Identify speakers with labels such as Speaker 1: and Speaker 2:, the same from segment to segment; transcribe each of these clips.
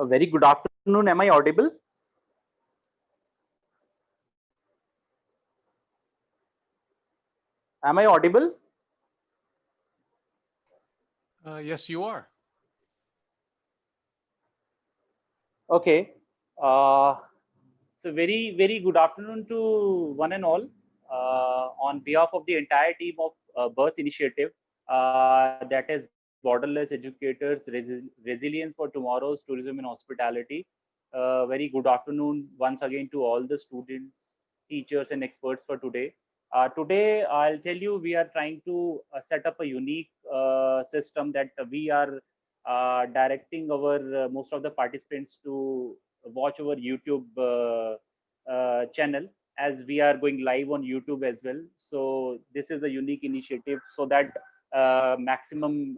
Speaker 1: A very good afternoon. Am I audible? Am I audible?
Speaker 2: Yes, you are.
Speaker 1: Okay. Uh, so very good afternoon to one and all. On behalf of the entire team of Birth Initiative, that is Borderless Educators, Resilience for Tomorrow's Tourism and Hospitality. Very good afternoon once again to all the students, teachers, and experts for today. Today, I'll tell you, we are trying to set up a unique system that we are directing our most of the participants to watch our YouTube channel, as we are going live on YouTube as well. So this is a unique initiative so that maximum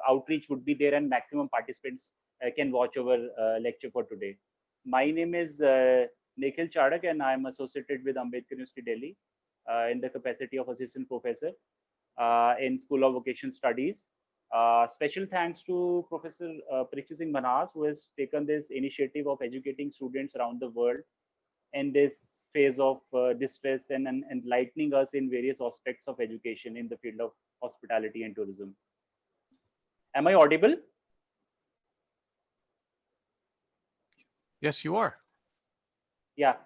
Speaker 1: outreach would be there and maximum participants can watch our lecture for today. My name is Nikhil Chadak, and I am associated with Ambedkar University, Delhi, in the capacity of assistant professor in School of Vocational Studies. Special thanks to Professor Parikshit Singh Manas, who has taken this initiative of educating students around the world in this phase of distress and enlightening us in various aspects of education in the field of hospitality and tourism. Am I audible?
Speaker 2: Yes, you are.
Speaker 1: Yeah.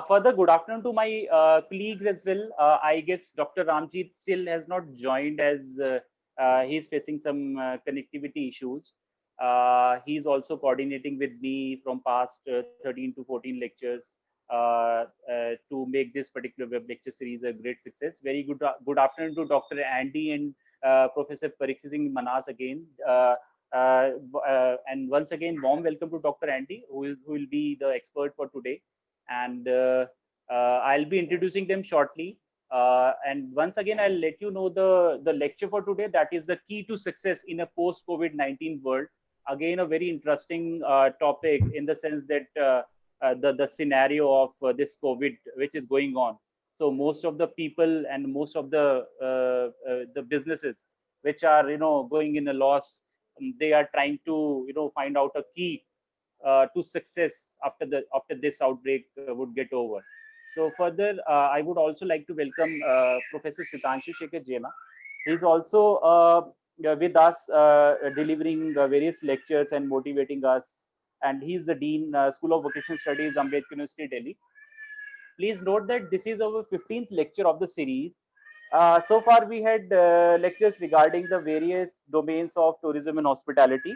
Speaker 1: Further, good afternoon to my colleagues as well. I guess Dr. Ramjeet still has not joined, as he's facing some connectivity issues. He's also coordinating with me from past 13 to 14 lectures to make this particular web lecture series a great success. Very good afternoon to Dr. Andy and Professor Parikshit Singh Manas again. And once again, warm welcome to Dr. Andy, who will be the expert for today. And I'll be introducing them shortly. And once again, I'll let you know the lecture for today. That is the key to success in a post-COVID-19 world. Again, a very interesting topic in the sense that the scenario of this COVID, which is going on. So most of the people and most of the businesses which are going in a loss, they are trying to find out a key to success after this outbreak would get over. So further, I would also like to welcome Professor Sitanshu Shekhar Jema. He's also with us, delivering various lectures and motivating us. And he's the Dean, School of Vocational Studies, Ambedkar University, Delhi. Please note that this is our 15th lecture of the series. So far, we had lectures regarding the various domains of tourism and hospitality.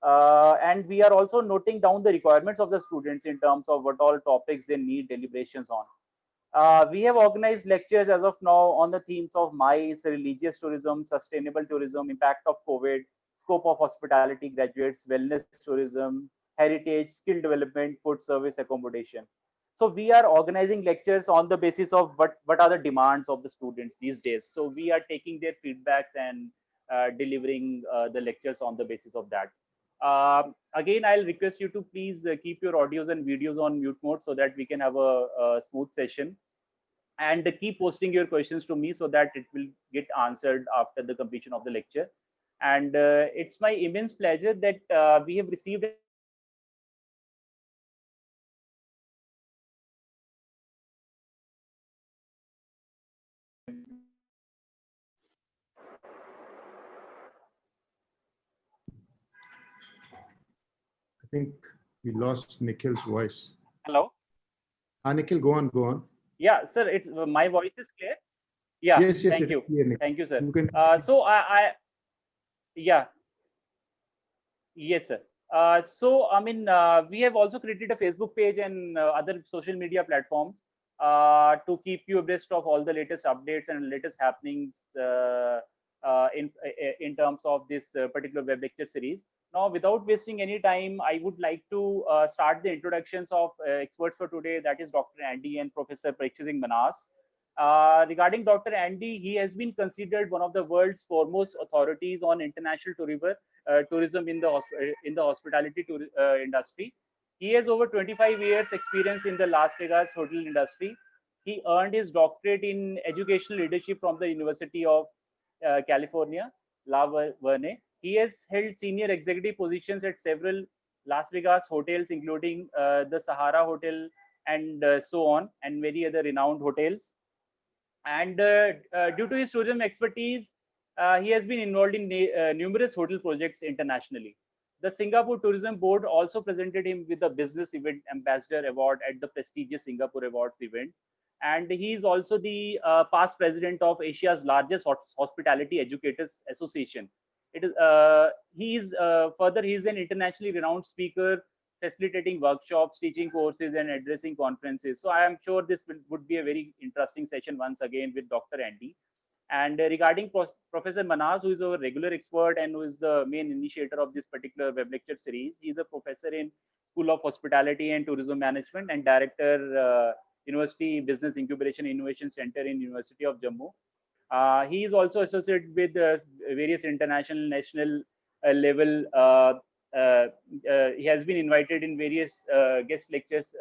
Speaker 1: And we are also noting down the requirements of the students in terms of what all topics they need deliberations on. We have organized lectures as of now on the themes of MICE, religious tourism, sustainable tourism, impact of COVID, scope of hospitality graduates, wellness tourism, heritage, skill development, food service, accommodation. So we are organizing lectures on the basis of what are the demands of the students these days. So we are taking their feedbacks and delivering the lectures on the basis of that. Again, I'll request you to please keep your audios and videos on mute mode so that we can have a smooth session, and keep posting your questions to me so that it will get answered after the completion of the lecture. And it's my immense pleasure that we have received an invitation from
Speaker 3: I think we lost Nikhil's voice.
Speaker 1: Hello.
Speaker 3: Nikhil, go on, go on.
Speaker 1: Yeah, sir. It's my voice is clear. Yeah.
Speaker 3: Yes,
Speaker 1: Thank you.
Speaker 3: Clear,
Speaker 1: Thank you, sir.
Speaker 3: You can...
Speaker 1: So yeah. Yes, sir. So, I mean, we have also created a Facebook page and other social media platforms to keep you abreast of all the latest updates and latest happenings in terms of this particular web lecture series. Now, without wasting any time, I would like to start the introductions of experts for today. That is Dr. Andy and Professor Parikshit Singh Manas. Regarding Dr. Andy, he has been considered one of the world's foremost authorities on international tourism in the hospitality industry. He has over 25 years experience in the Las Vegas hotel industry. He earned his doctorate in educational leadership from the University of California, La Verne. He has held senior executive positions at several Las Vegas hotels, including the Sahara Hotel and so on, and many other renowned hotels. And due to his tourism expertise, he has been involved in numerous hotel projects internationally. The Singapore Tourism Board also presented him with the Business Event Ambassador Award at the prestigious Singapore Awards event. And he is also the past president of Asia's largest hospitality educators association. He is further, he is an internationally renowned speaker, facilitating workshops, teaching courses, and addressing conferences. So I am sure this would be a very interesting session once again with Dr. Andy. And regarding Professor Manaz, who is our regular expert and who is the main initiator of this particular web lecture series, he is a professor in School of Hospitality and Tourism Management and director, University Business Incubation Innovation Center in University of Jammu. He is also associated with various international, national level. He has been invited in various guest lectures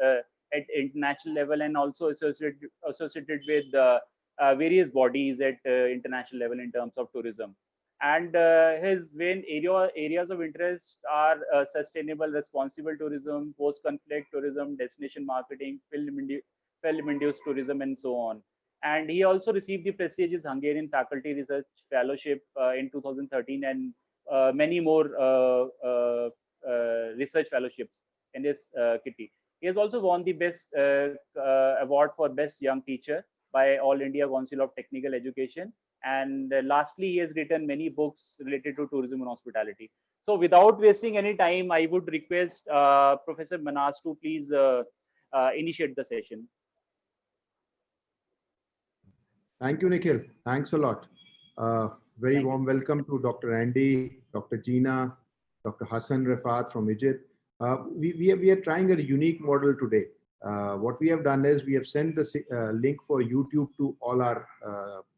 Speaker 1: at international level, and also associated with various bodies at international level in terms of tourism. And his main areas of interest are sustainable, responsible tourism, post-conflict tourism, destination marketing, film-induced tourism, and so on. And he also received the prestigious Hungarian Faculty Research Fellowship in 2013, and many more research fellowships in this kitty. He has also won the best award for Best Young Teacher by All India Council of Technical Education. And lastly, he has written many books related to tourism and hospitality. So without wasting any time, I would request Professor Manas to please initiate the session.
Speaker 3: Thank you, Nikhil. Thanks a lot. Very warm welcome to Dr. Andy, Dr. Gina, Dr. Hassan Rafat from Egypt. We are trying a unique model today. What we have done is we have sent the link for YouTube to all our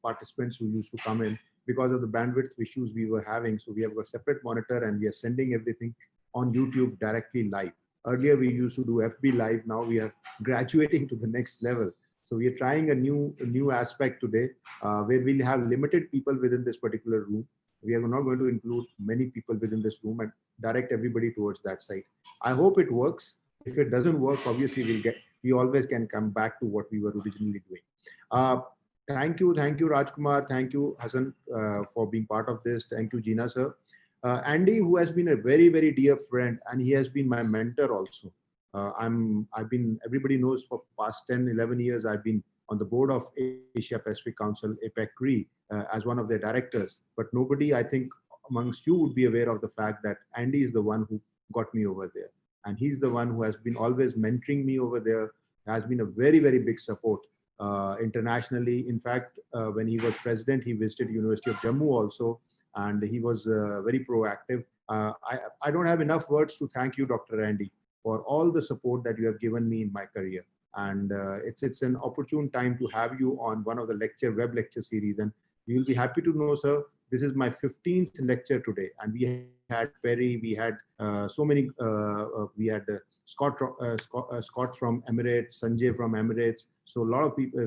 Speaker 3: participants who used to come in because of the bandwidth issues we were having. So we have a separate monitor and we are sending everything on YouTube directly live. Earlier, we used to do FB live. Now we are graduating to the next level. So we are trying a new aspect today where we'll have limited people within this particular room. We are not going to include many people within this room and direct everybody towards that side. I hope it works. If it doesn't work, obviously we always can come back to what we were originally doing. Thank you, Rajkumar. Thank you, Hassan, for being part of this. Thank you, Gina, sir. Andy, who has been a very, very dear friend, and he has been my mentor also. Everybody knows for past 10, 11 years, I've been on the board of Asia Pacific Council, APEC RE, as one of their directors. But nobody, I think, amongst you would be aware of the fact that Andy is the one who got me over there. And he's the one who has been always mentoring me over there, has been a very, very big support internationally. In fact, when he was president, he visited University of Jammu also, and he was very proactive. I don't have enough words to thank you, Dr. Andy, for all the support that you have given me in my career. And it's an opportune time to have you on one of the web lecture series. And you'll be happy to know, sir, this is my 15th lecture today. And we had Perry, we had so many, we had Scott from Emirates, Sanjay from Emirates. So a lot of people,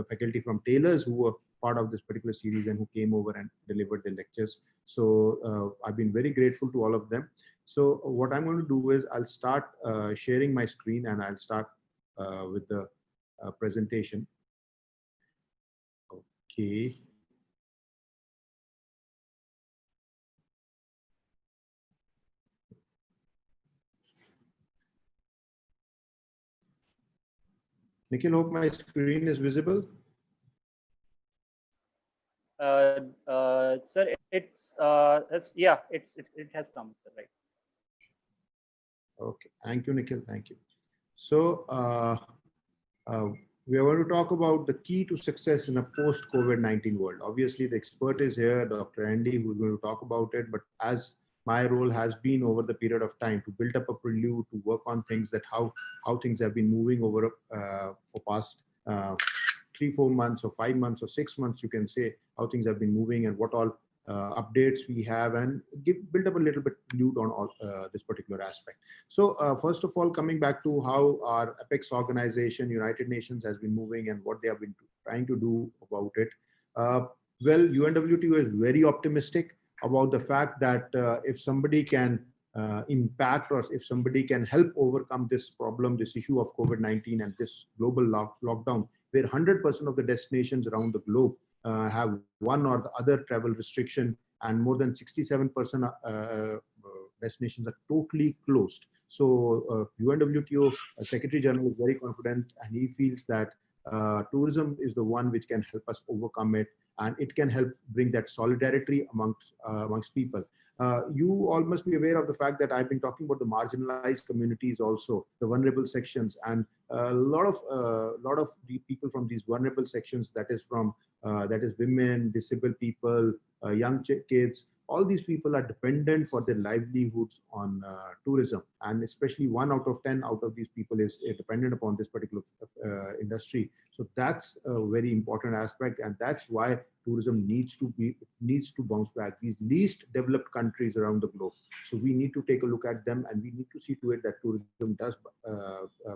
Speaker 3: faculty from Taylor's who were part of this particular series and who came over and delivered the lectures. So I've been very grateful to all of them. So what I'm going to do is I'll start sharing my screen and I'll start with the presentation. Okay. Nikhil, hope my screen is visible.
Speaker 1: Sir, it has come, sir, right?
Speaker 3: Okay, thank you, Nikhil. Thank you. So we are going to talk about the key to success in a post-COVID-19 world. Obviously, the expert is here, Dr. Andy, who is going to talk about it. But as my role has been over the period of time to build up a prelude, to work on things that how things have been moving over for past 3-4 months or 5 months or 6 months, you can say how things have been moving and what all updates we have, and build up a little bit prelude on all this particular aspect. So first of all, coming back to how our Apex organization, United Nations, has been moving and what they have been trying to do about it. Well, UNWTO is very optimistic about the fact that if somebody can impact, or if somebody can help overcome this problem, this issue of COVID-19 and this global lockdown, where 100% of the destinations around the globe have one or the other travel restriction, and more than 67% destinations are totally closed. So UNWTO Secretary General is very confident, and he feels that tourism is the one which can help us overcome it, and it can help bring that solidarity amongst people. You all must be aware of the fact that I've been talking about the marginalized communities also, the vulnerable sections, and a lot of the people from these vulnerable sections, that is women, disabled people, young kids. All these people are dependent for their livelihoods on tourism, and especially 1 out of 10 out of these people is dependent upon this particular industry. So that's a very important aspect, and that's why tourism needs to bounce back. These least developed countries around the globe. So we need to take a look at them, and we need to see to it that tourism does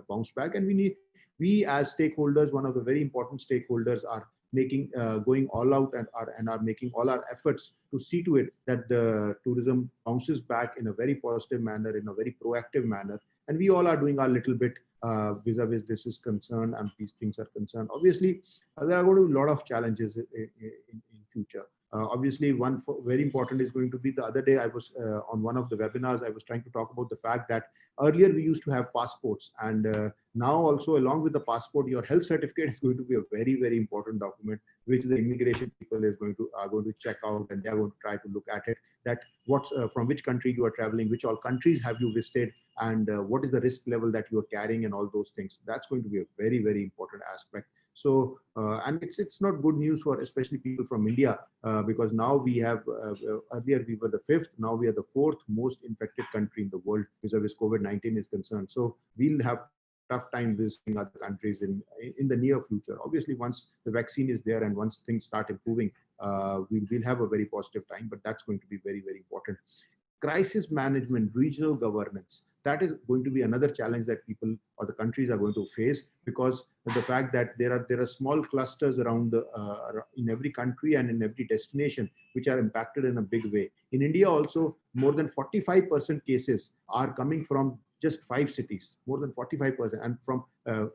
Speaker 3: bounce back. And we as stakeholders, one of the very important stakeholders, are going all out and are making all our efforts to see to it that the tourism bounces back in a very positive manner, in a very proactive manner. And we all are doing our little bit vis-a-vis this is concerned and these things are concerned. Obviously, there are going to be a lot of challenges in future. Obviously, one very important is going to be, the other day I was on one of the webinars, I was trying to talk about the fact that earlier we used to have passports, and now also along with the passport, your health certificate is going to be a very, very important document, which the immigration people are going to check out, and they are going to try to look at it, that what's from which country you are traveling, which all countries have you visited, and what is the risk level that you are carrying, and all those things. That's going to be a very, very important aspect. So, and it's not good news for especially people from India, because now we have, earlier we were the 5th, now we are the 4th most infected country in the world vis-a-vis COVID-19 is concerned. So we'll have tough time visiting other countries in the near future. Obviously, once the vaccine is there and once things start improving, we'll have a very positive time, but that's going to be very, very important. Crisis management, regional governance, that is going to be another challenge that people or the countries are going to face, because of the fact that there are small clusters around in every country and in every destination which are impacted in a big way. In India also, more than 45% cases are coming from just 5 cities, more than 45%, and from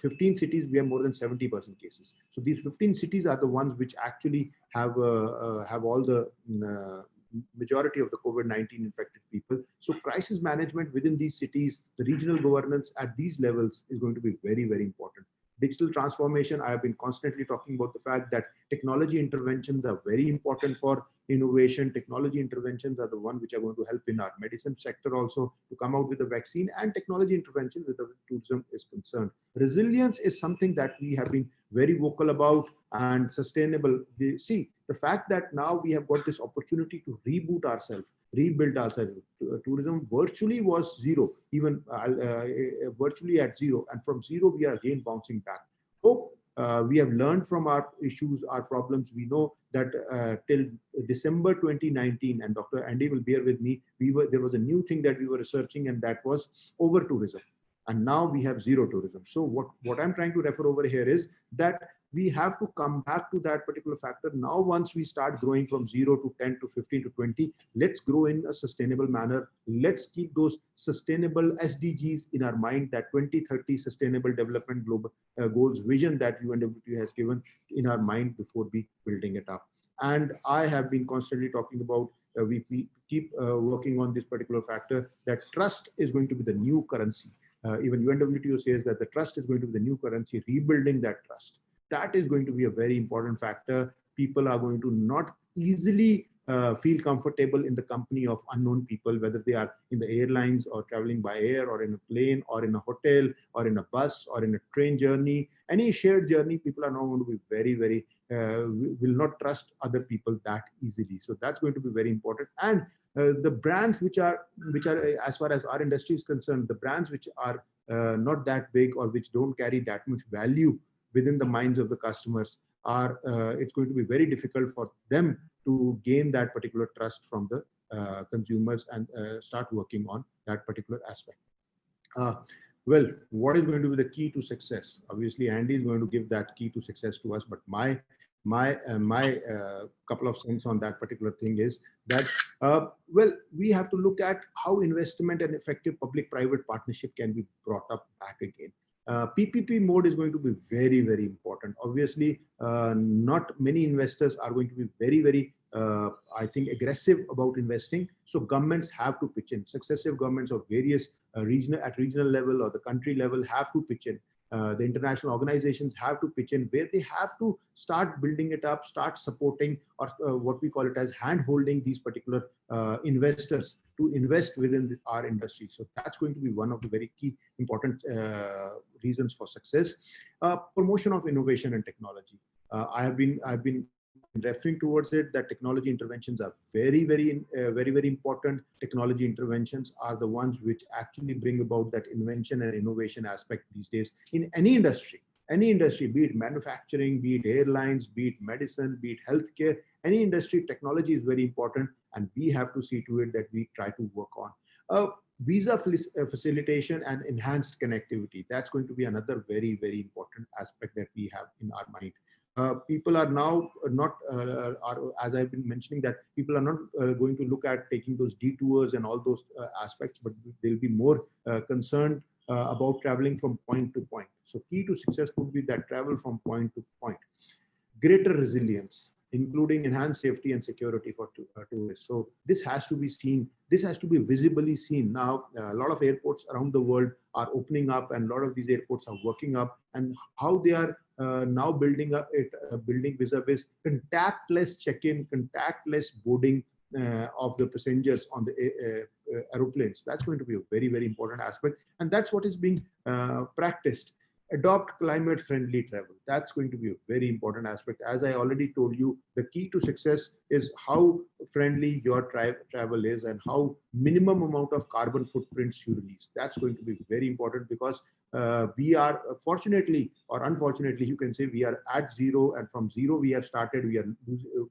Speaker 3: 15 cities we have more than 70% cases. So these 15 cities are the ones which actually have all the majority of the COVID-19 infected people. So crisis management within these cities, the regional governance at these levels is going to be very, very important. Digital transformation, I have been constantly talking about the fact that technology interventions are very important for innovation. Technology interventions are the one which are going to help in our medicine sector also to come out with a vaccine, and technology intervention with the tourism is concerned. Resilience is something that we have been very vocal about, and sustainable. See, the fact that now we have got this opportunity to reboot ourselves, rebuild ourselves. Tourism virtually was zero, even virtually at zero, and from zero we are again bouncing back. Hope we have learned from our issues, our problems. We know that till December 2019, and Dr. Andy will bear with me, there was a new thing that we were researching, and that was over tourism. And now we have zero tourism. So what I'm trying to refer over here is that we have to come back to that particular factor. Now, once we start growing from 0 to 10 to 15 to 20, let's grow in a sustainable manner. Let's keep those sustainable SDGs in our mind, that 2030 Sustainable Development Global Goals vision that UNWTO has given in our mind before we building it up. And I have been constantly talking about, we keep working on this particular factor, that trust is going to be the new currency. Even UNWTO says that the trust is going to be the new currency, rebuilding that trust. That is going to be a very important factor. People are going to not easily feel comfortable in the company of unknown people, whether they are in the airlines or traveling by air or in a plane or in a hotel or in a bus or in a train journey. Any shared journey, people are not going to be very, very, will not trust other people that easily. So that's going to be very important. And the brands which are, as far as our industry is concerned, the brands which are not that big or which don't carry that much value within the minds of the customers are, it's going to be very difficult for them to gain that particular trust from the consumers and start working on that particular aspect. Well, what is going to be the key to success? Obviously, Andy is going to give that key to success to us, but my my couple of cents on that particular thing is that well, we have to look at how investment and effective public-private partnership can be brought up back again. PPP mode is going to be very, very important. Obviously, not many investors are going to be very, I think, aggressive about investing. So governments have to pitch in. Successive governments of various regional level or the country level have to pitch in. The international organizations have to pitch in, where they have to start building it up, start supporting, or what we call it as hand-holding these particular investors to invest within our industry. So that's going to be one of the very key important reasons for success. Promotion of innovation and technology. I've been referring towards it, that technology interventions are very important. Technology interventions are the ones which actually bring about that invention and innovation aspect these days in any industry, be it manufacturing, be it airlines, be it medicine, be it healthcare, any industry. Technology is very important, and we have to see to it that we try to work on visa facilitation and enhanced connectivity. That's going to be another very important aspect that we have in our mind. People are now not, as I've been mentioning, that people are not going to look at taking those detours and all those aspects, but they'll be more concerned about traveling from point to point. So key to success would be that travel from point to point. Greater resilience, including enhanced safety and security for tourists. So this has to be seen. This has to be visibly seen. Now, a lot of airports around the world are opening up, and a lot of these airports are working up, and how they are now building up it, building vis-a-vis contactless check-in, contactless boarding of the passengers on the aeroplanes. That's going to be a very important aspect, and that's what is being practiced. Adopt climate friendly travel. That's going to be a very important aspect. As I already told you, the key to success is how friendly your travel is and how minimum amount of carbon footprints you release. That's going to be very important, because we are, fortunately or unfortunately, you can say, we are at zero, and from zero we have started. We are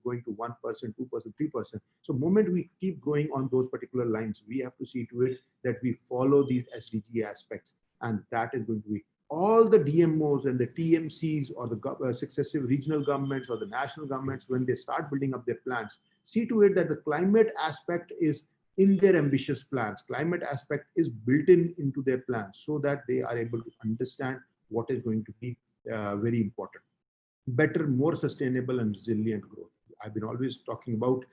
Speaker 3: going to 1%, 2%, 3%. So moment we keep going on those particular lines, we have to see to it that we follow these SDG aspects, and that is going to be all the DMOs and the TMCs, or the successive regional governments or the national governments, when they start building up their plans, see to it that the climate aspect is in their ambitious plans. Climate aspect is built into their plans, so that they are able to understand what is going to be very important. Better, more sustainable and resilient growth. I've been always talking about,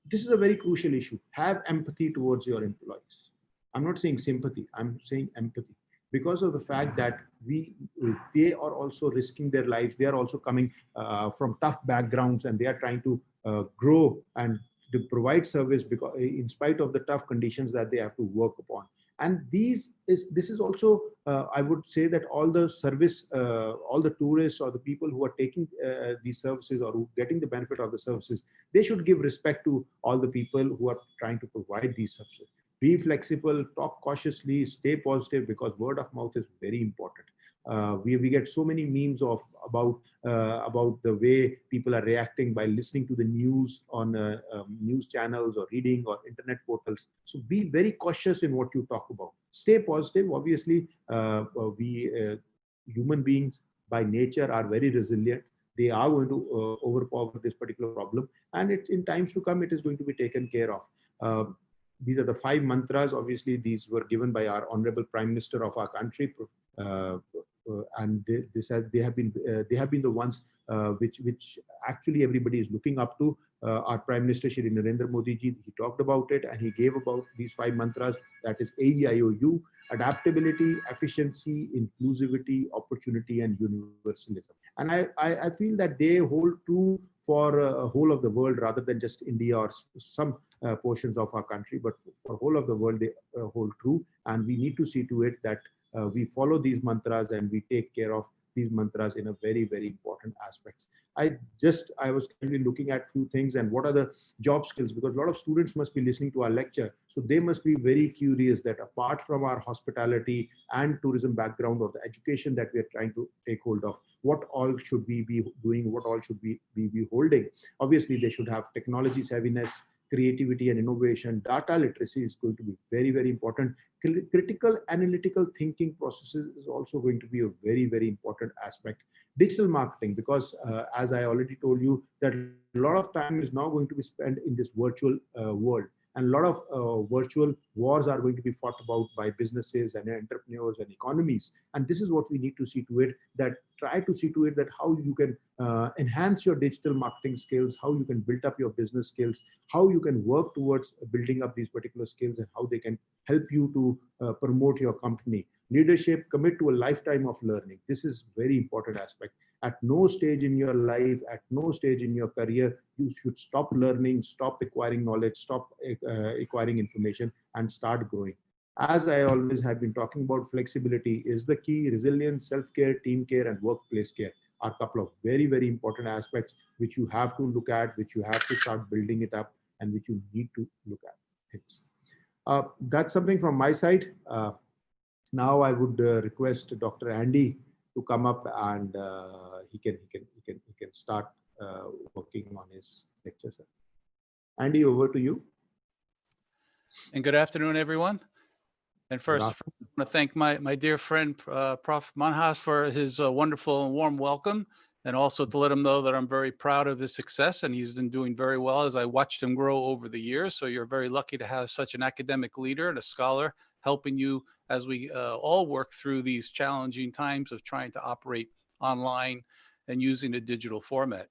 Speaker 3: this is a very crucial issue. Have empathy towards your employees. I'm not saying sympathy, I'm saying empathy. Because of the fact that they are also risking their lives. They are also coming from tough backgrounds, and they are trying to grow and to provide service, because in spite of the tough conditions that they have to work upon. And this is also, I would say that all the service, all the tourists or the people who are taking these services or who are getting the benefit of the services, they should give respect to all the people who are trying to provide these services. Be flexible, talk cautiously, stay positive, because word of mouth is very important. We get so many memes about the way people are reacting by listening to the news on news channels or reading or internet portals. So be very cautious in what you talk about. Stay positive. Obviously, we human beings by nature are very resilient. They are going to overpower this particular problem, and it's in times to come, it is going to be taken care of. These are the 5 mantras. Obviously, these were given by our Honorable Prime Minister of our country, and they have been the ones which actually everybody is looking up to. Our Prime Minister Shri Narendra Modi ji, he talked about it, and he gave about these 5 mantras. That is AEIOU: adaptability, efficiency, inclusivity, opportunity, and universalism. And I feel that they hold true for whole of the world, rather than just India or some portions of our country, but for whole of the world they hold true. And we need to see to it that we follow these mantras and we take care of these mantras in a very important aspects. I was currently looking at few things, and what are the job skills, because a lot of students must be listening to our lecture, so they must be very curious that apart from our hospitality and tourism background or the education that we are trying to take hold of, what all should we be doing, what all should we be holding. Obviously, they should have technology savviness, creativity and innovation. Data literacy is going to be very, very important. Critical analytical thinking processes is also going to be a very, very important aspect. Digital marketing, because as I already told you, that a lot of time is now going to be spent in this virtual world. And a lot of virtual wars are going to be fought about by businesses and entrepreneurs and economies. And this is what we need to see to it, that try to see to it that how you can enhance your digital marketing skills, how you can build up your business skills, how you can work towards building up these particular skills, and how they can help you to promote your company. Leadership, commit to a lifetime of learning. This is very important aspect. At no stage in your life, at no stage in your career, you should stop learning, stop acquiring knowledge, stop acquiring information, and start growing. As I always have been talking about, flexibility is the key. Resilience, self-care, team care, and workplace care are a couple of very, very important aspects which you have to look at, which you have to start building it up, and which you need to look at. That's something from my side. Now I would request Dr. Andy to come up, and he can start working on his lecture, sir. Andy, over to you.
Speaker 2: And good afternoon, everyone. And first, I want to thank my dear friend, Prof. Manhas, for his wonderful and warm welcome, and also to let him know that I'm very proud of his success, and he's been doing very well as I watched him grow over the years. So you're very lucky to have such an academic leader and a scholar helping you as we all work through these challenging times of trying to operate online and using a digital format.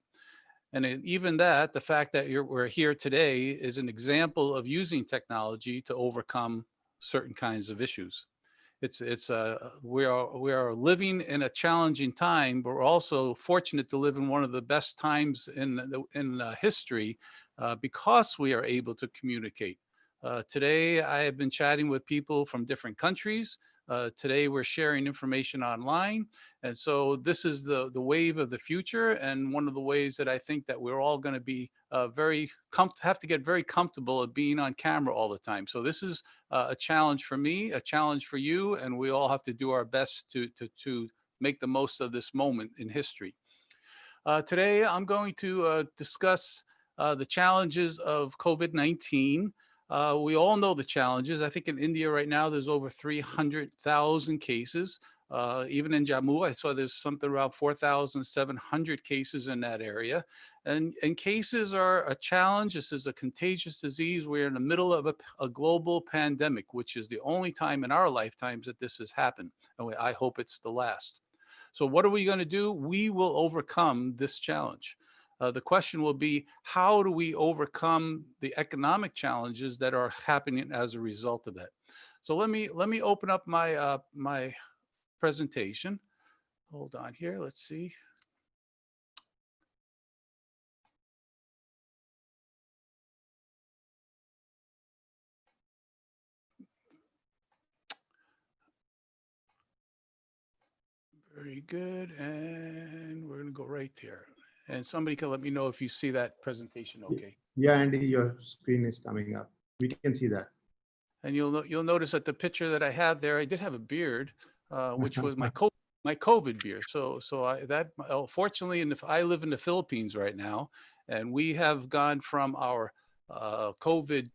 Speaker 2: And even that, the fact that we're here today is an example of using technology to overcome certain kinds of issues. We are living in a challenging time, but we're also fortunate to live in one of the best times in history because we are able to communicate. Today, I have been chatting with people from different countries. Today, we're sharing information online. And so this is the wave of the future. And one of the ways that I think that we're all going to be have to get very comfortable at being on camera all the time. So this is a challenge for me, a challenge for you, and we all have to do our best to make the most of this moment in history. Today, I'm going to discuss the challenges of COVID-19. We all know the challenges. I think in India right now, there's over 300,000 cases. Even in Jammu, I saw there's something around 4,700 cases in that area. And cases are a challenge. This is a contagious disease. We're in the middle of a global pandemic, which is the only time in our lifetimes that this has happened. And I hope it's the last. So what are we going to do? We will overcome this challenge. The question will be, how do we overcome the economic challenges that are happening as a result of that? So let me open up my my presentation. Hold on here. Let's see. Very good. And we're going to go right here. And somebody can let me know if you see that presentation okay.
Speaker 3: Yeah, Andy, your screen is coming up. We can see that. And
Speaker 2: you'll notice that the picture that I have there, I did have a beard, which was my COVID beard. So fortunately, I live in the Philippines right now, and we have gone from our COVID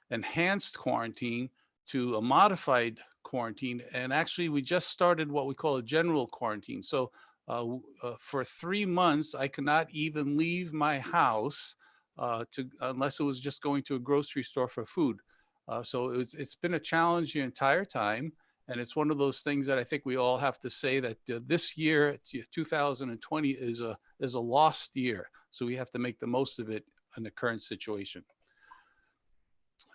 Speaker 2: enhanced quarantine to a modified quarantine. And actually, we just started what we call a general quarantine. So for 3 months, I could not even leave my house unless it was just going to a grocery store for food. So it's been a challenge the entire time. And it's one of those things that I think we all have to say that this year, 2020, is a lost year. So we have to make the most of it in the current situation.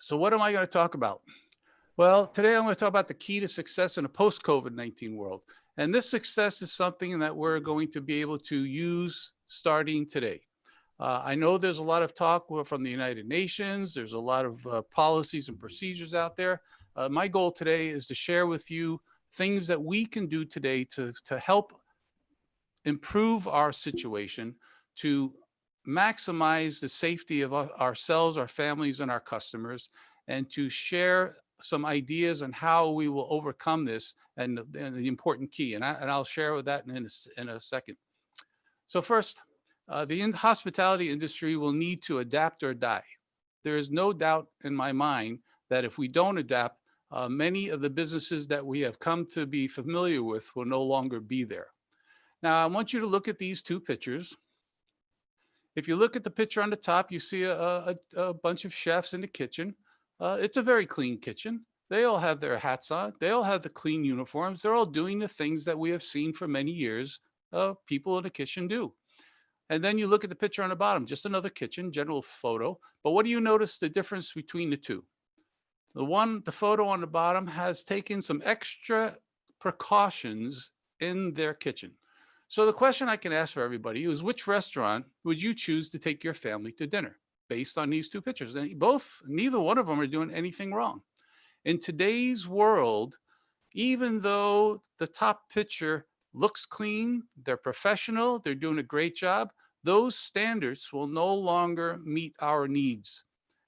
Speaker 2: So what am I going to talk about? Well, today I'm going to talk about the key to success in a post-COVID-19 world. And this success is something that we're going to be able to use starting today. I know there's a lot of talk from the United Nations. There's a lot of policies and procedures out there. My goal today is to share with you things that we can do today to help improve our situation, to maximize the safety of ourselves, our families, and our customers, and to share some ideas on how we will overcome this and the important key. And I'll share with that in a second. So first, the hospitality industry will need to adapt or die. there is no doubt in my mind that if we don't adapt, many of the businesses that we have come to be familiar with will no longer be there. Now, I want you to look at these two pictures. If you look at the picture on the top, you see a bunch of chefs in the kitchen. It's a very clean kitchen. They all have their hats on. They all have the clean uniforms. They're all doing the things that we have seen for many years people in the kitchen do. And then you look at the picture on the bottom, just another kitchen, general photo. But what do you notice the difference between the two? The photo on the bottom has taken some extra precautions in their kitchen. So the question I can ask for everybody is, which restaurant would you choose to take your family to dinner based on these two pictures? And neither one of them are doing anything wrong. In today's world, even though the top picture looks clean, they're professional, they're doing a great job, those standards will no longer meet our needs.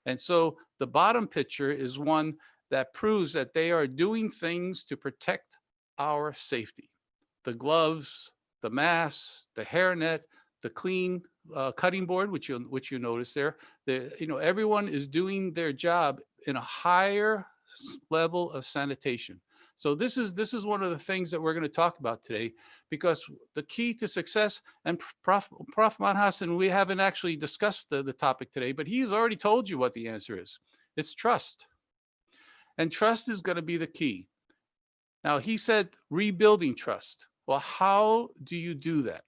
Speaker 2: And so the bottom picture is one that proves that they are doing things to protect our safety. The gloves, the masks, the hairnet, the clean cutting board, which you notice there. Everyone is doing their job in a higher level of sanitation. So this is one of the things that we're going to talk about today, because the key to success, and Prof. Manhas, we haven't actually discussed the topic today, but he's already told you what the answer is. It's trust. And trust is going to be the key. Now, he said rebuilding trust. Well, how do you do that?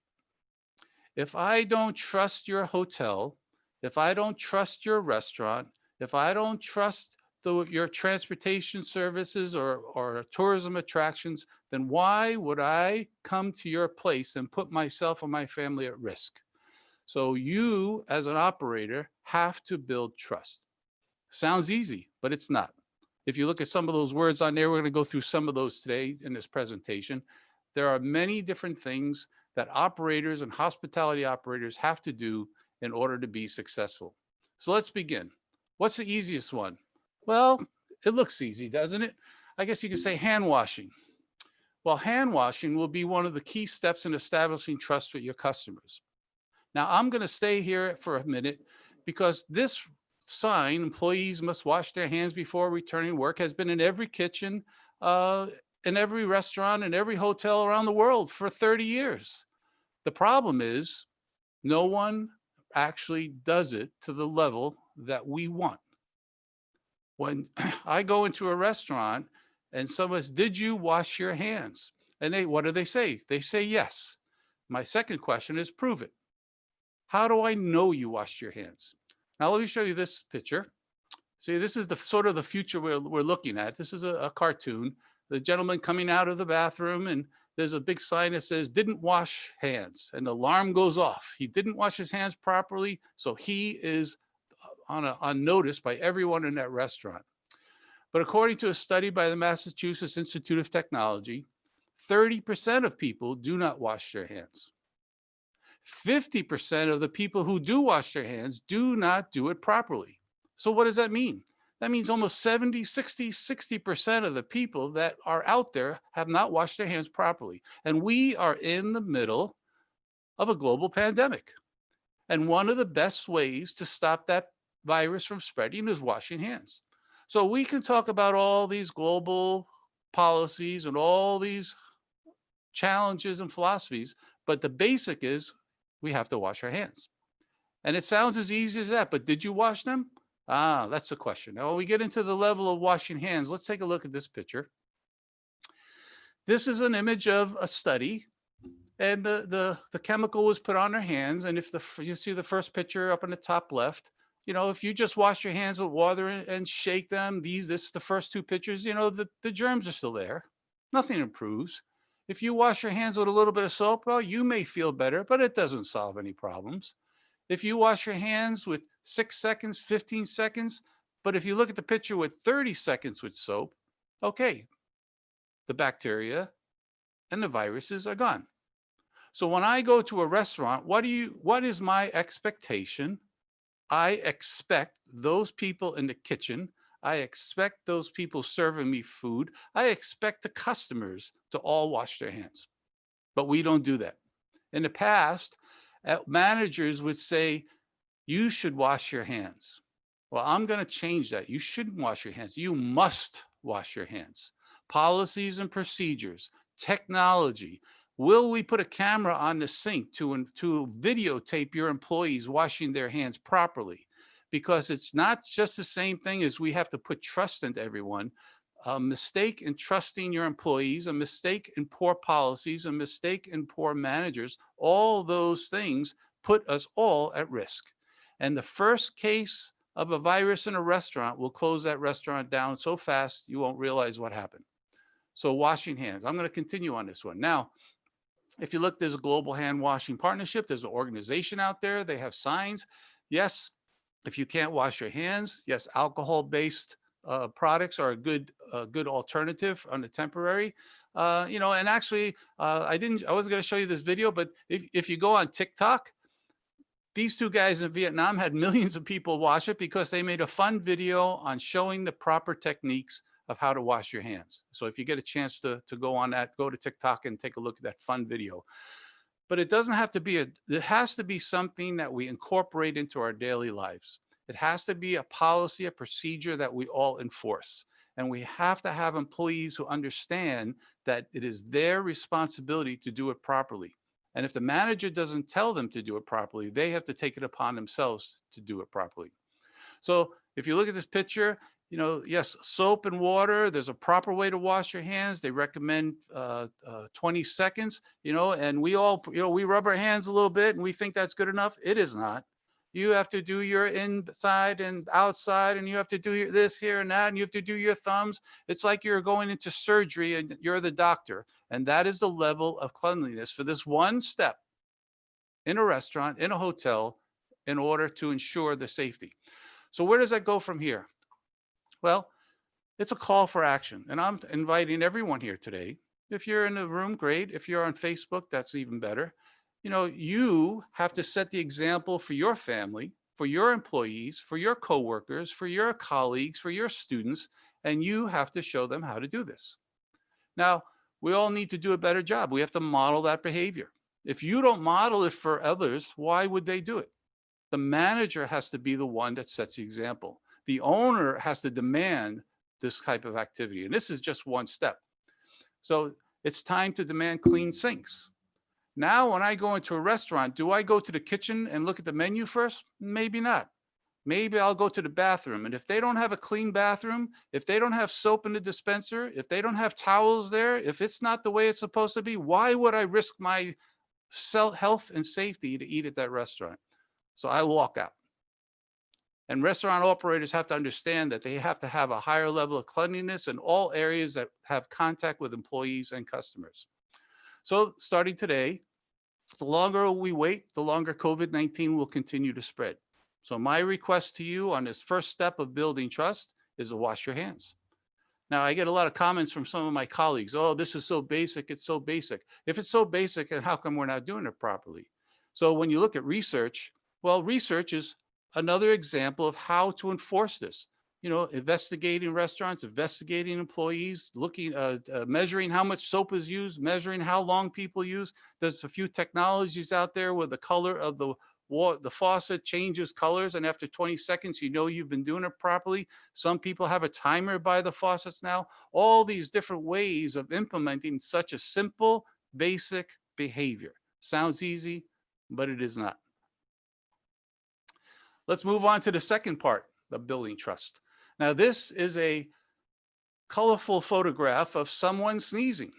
Speaker 2: If I don't trust your hotel, if I don't trust your restaurant, if I don't trust your transportation services or tourism attractions, then why would I come to your place and put myself and my family at risk? So you, as an operator, have to build trust. Sounds easy, but it's not. If you look at some of those words on there, we're going to go through some of those today in this presentation. There are many different things that operators and hospitality operators have to do in order to be successful. So let's begin. What's the easiest one? Well, it looks easy, doesn't it? I guess you could say hand washing. Well, hand washing will be one of the key steps in establishing trust with your customers. Now, I'm going to stay here for a minute because this sign, employees must wash their hands before returning to work, has been in every kitchen, in every restaurant, in every hotel around the world for 30 years. The problem is no one actually does it to the level that we want. When I go into a restaurant and someone says, "Did you wash your hands?" And what do they say? They say yes. My second question is, prove it. How do I know you washed your hands? Now, let me show you this picture. See, this is the sort of the future we're looking at. This is a cartoon. The gentleman coming out of the bathroom, and there's a big sign that says, "Didn't wash hands." And the alarm goes off. He didn't wash his hands properly, so he is on notice by everyone in that restaurant. But according to a study by the Massachusetts Institute of Technology, 30% of people do not wash their hands. 50% of the people who do wash their hands do not do it properly. So what does that mean? That means almost 60% of the people that are out there have not washed their hands properly. And we are in the middle of a global pandemic. And one of the best ways to stop that virus from spreading is washing hands. So we can talk about all these global policies and all these challenges and philosophies, but the basic is we have to wash our hands. And it sounds as easy as that, but did you wash them? That's the question. Now, when we get into the level of washing hands, let's take a look at this picture. This is an image of a study, and the chemical was put on their hands. And if you see the first picture up in the top left, if you just wash your hands with water and shake them, this is the first two pictures, the germs are still there. Nothing improves. If you wash your hands with a little bit of soap, well, you may feel better, but it doesn't solve any problems. If you wash your hands with 6 seconds, 15 seconds, but if you look at the picture with 30 seconds with soap, okay, the bacteria and the viruses are gone. So when I go to a restaurant, what is my expectation? I expect those people in the kitchen, I expect those people serving me food, I expect the customers to all wash their hands. But we don't do that. In the past, managers would say, "You should wash your hands." Well, I'm going to change that. You shouldn't wash your hands. You must wash your hands. Policies and procedures, technology. Will we put a camera on the sink to videotape your employees washing their hands properly? Because it's not just the same thing as we have to put trust into everyone. A mistake in trusting your employees, a mistake in poor policies, a mistake in poor managers, all those things put us all at risk. And the first case of a virus in a restaurant will close that restaurant down so fast you won't realize what happened. So washing hands. I'm going to continue on this one. Now, if you look, there's a global hand washing partnership. There's an organization out there. They have signs. Yes, if you can't wash your hands, yes, alcohol-based products are a good alternative on the temporary. You know, and actually, I wasn't going to show you this video, but if you go on TikTok, these two guys in Vietnam had millions of people watch it because they made a fun video on showing the proper techniques of how to wash your hands. So if you get a chance to go on that, go to TikTok and take a look at that fun video. But it doesn't have to be it has to be something that we incorporate into our daily lives. It has to be a policy, a procedure that we all enforce. And we have to have employees who understand that it is their responsibility to do it properly. And if the manager doesn't tell them to do it properly, they have to take it upon themselves to do it properly. So if you look at this picture, you know, yes, soap and water, there's a proper way to wash your hands. They recommend 20 seconds, you know, and we all, you know, we rub our hands a little bit and we think that's good enough. It is not. You have to do your inside and outside, and you have to do your this here and that, and you have to do your thumbs. It's like you're going into surgery and you're the doctor. And that is the level of cleanliness for this one step in a restaurant, in a hotel, in order to ensure the safety. So where does that go from here? Well, it's a call for action. And I'm inviting everyone here today. If you're in the room, great. If you're on Facebook, that's even better. You know, you have to set the example for your family, for your employees, for your coworkers, for your colleagues, for your students, and you have to show them how to do this. Now, we all need to do a better job. We have to model that behavior. If you don't model it for others, why would they do it? The manager has to be the one that sets the example. The owner has to demand this type of activity. And this is just one step. So it's time to demand clean sinks. Now, when I go into a restaurant, do I go to the kitchen and look at the menu first? Maybe not. Maybe I'll go to the bathroom. And if they don't have a clean bathroom, if they don't have soap in the dispenser, if they don't have towels there, if it's not the way it's supposed to be, why would I risk my health and safety to eat at that restaurant? So I walk out. And restaurant operators have to understand that they have to have a higher level of cleanliness in all areas that have contact with employees and customers. So starting today, the longer we wait, the longer COVID-19 will continue to spread. So my request to you on this first step of building trust is to wash your hands. Now, I get a lot of comments from some of my colleagues. Oh, this is so basic. It's so basic. If it's so basic, then how come we're not doing it properly? So when you look at research, well, research is another example of how to enforce this. You know, investigating restaurants, investigating employees, looking, measuring how much soap is used, measuring how long people use. There's a few technologies out there where the color of the faucet changes colors, and after 20 seconds, you know you've been doing it properly. Some people have a timer by the faucets now. All these different ways of implementing such a simple, basic behavior. Sounds easy, but it is not. Let's move on to the second part of building trust. Now, this is a colorful photograph of someone sneezing.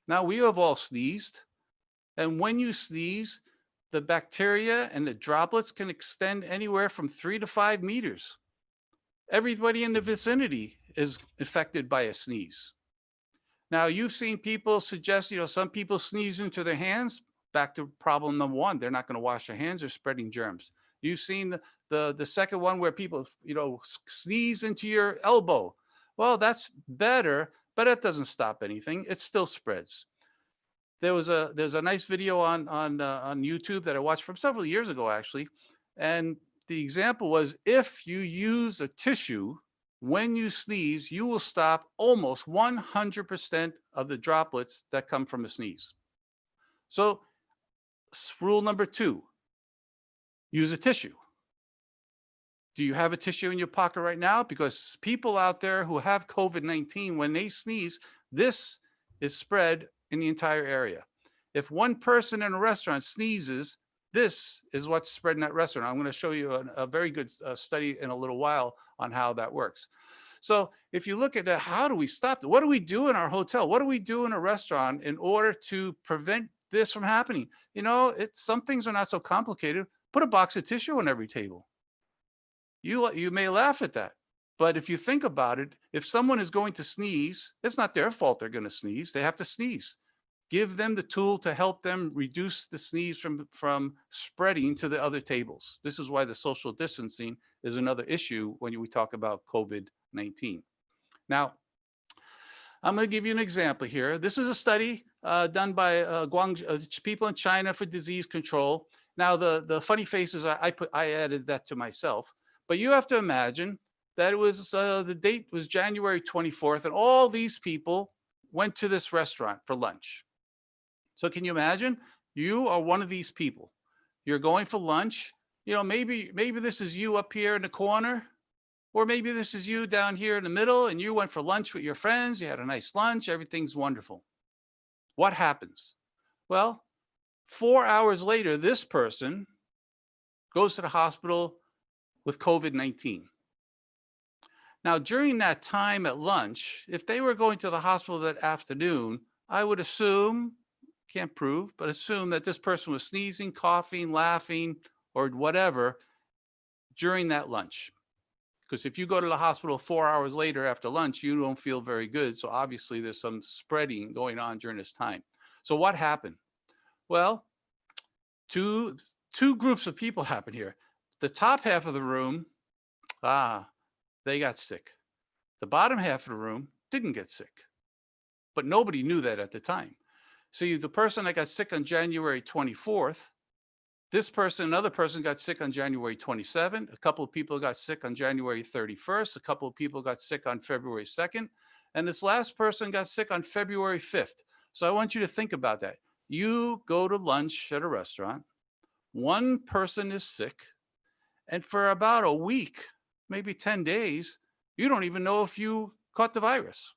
Speaker 2: Now, we have all sneezed, and when you sneeze, the bacteria and the droplets can extend anywhere from 3 to 5 meters. Everybody in the vicinity is affected by a sneeze. Now, you've seen people suggest, you know, some people sneeze into their hands. Back to problem number one, they're not going to wash their hands, they're spreading germs. You've seen the second one where people, you know, sneeze into your elbow. Well, that's better, but that doesn't stop anything. It still spreads. There's a nice video on YouTube that I watched from several years ago, actually. And the example was, if you use a tissue when you sneeze, you will stop almost 100% of the droplets that come from a sneeze. So rule number 2, use a tissue. Do you have a tissue in your pocket right now? Because people out there who have COVID-19, when they sneeze, this is spread in the entire area. If one person in a restaurant sneezes, this is what's spread in that restaurant. I'm going to show you a very good study in a little while on how that works. So if you look at how do we stop it? What do we do in our hotel? What do we do in a restaurant in order to prevent this from happening? You know, some things are not so complicated. Put a box of tissue on every table. You may laugh at that, but if you think about it, if someone is going to sneeze, it's not their fault they're going to sneeze. They have to sneeze. Give them the tool to help them reduce the sneeze from spreading to the other tables. This is why the social distancing is another issue when we talk about COVID-19. Now, I'm going to give you an example here. This is a study done by people in China for disease control. Now, the funny faces, I added that to myself. But you have to imagine that it was the date was January 24th, and all these people went to this restaurant for lunch. So can you imagine? You are one of these people. You're going for lunch. You know, maybe this is you up here in the corner, or maybe this is you down here in the middle, and you went for lunch with your friends. You had a nice lunch. Everything's wonderful. What happens? Well, 4 hours later, this person goes to the hospital with COVID-19. Now, during that time at lunch, if they were going to the hospital that afternoon, I would assume, can't prove, but assume that this person was sneezing, coughing, laughing, or whatever during that lunch. Because if you go to the hospital 4 hours later after lunch, you don't feel very good. So obviously there's some spreading going on during this time. So what happened? Well, two groups of people happened here. The top half of the room, they got sick. The bottom half of the room didn't get sick, but nobody knew that at the time. So the person that got sick on January 24th, another person got sick on January 27th. A couple of people got sick on January 31st. A couple of people got sick on February 2nd. And this last person got sick on February 5th. So I want you to think about that. You go to lunch at a restaurant. One person is sick. And for about a week, maybe 10 days, you don't even know if you caught the virus.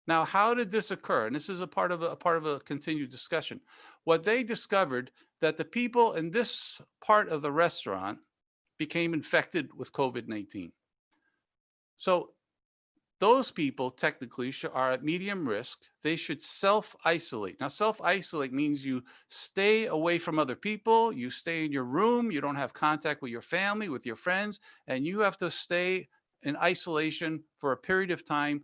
Speaker 2: Now, how did this occur? And this is a part of a continued discussion. What they discovered that the people in this part of the restaurant became infected with COVID-19. So those people technically are at medium risk. They should self-isolate. Now, self-isolate means you stay away from other people. You stay in your room. You don't have contact with your family, with your friends, and you have to stay in isolation for a period of time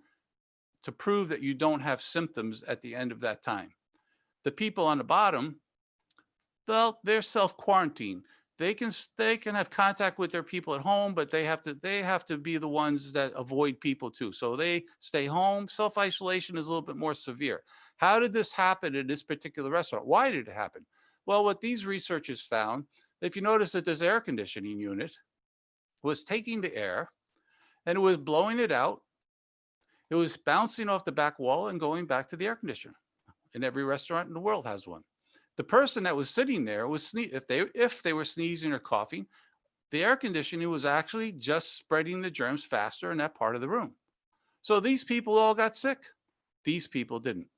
Speaker 2: to prove that you don't have symptoms at the end of that time. The people on the bottom, well, they're self-quarantined. They can have contact with their people at home, but they have to be the ones that avoid people too. So they stay home. Self-isolation is a little bit more severe. How did this happen in this particular restaurant? Why did it happen? Well, what these researchers found, if you notice that this air conditioning unit was taking the air and it was blowing it out. It was bouncing off the back wall and going back to the air conditioner. And every restaurant in the world has one. The person that was sitting there was if they were sneezing or coughing, the air conditioning was actually just spreading the germs faster in that part of the room. So these people all got sick. These people didn't.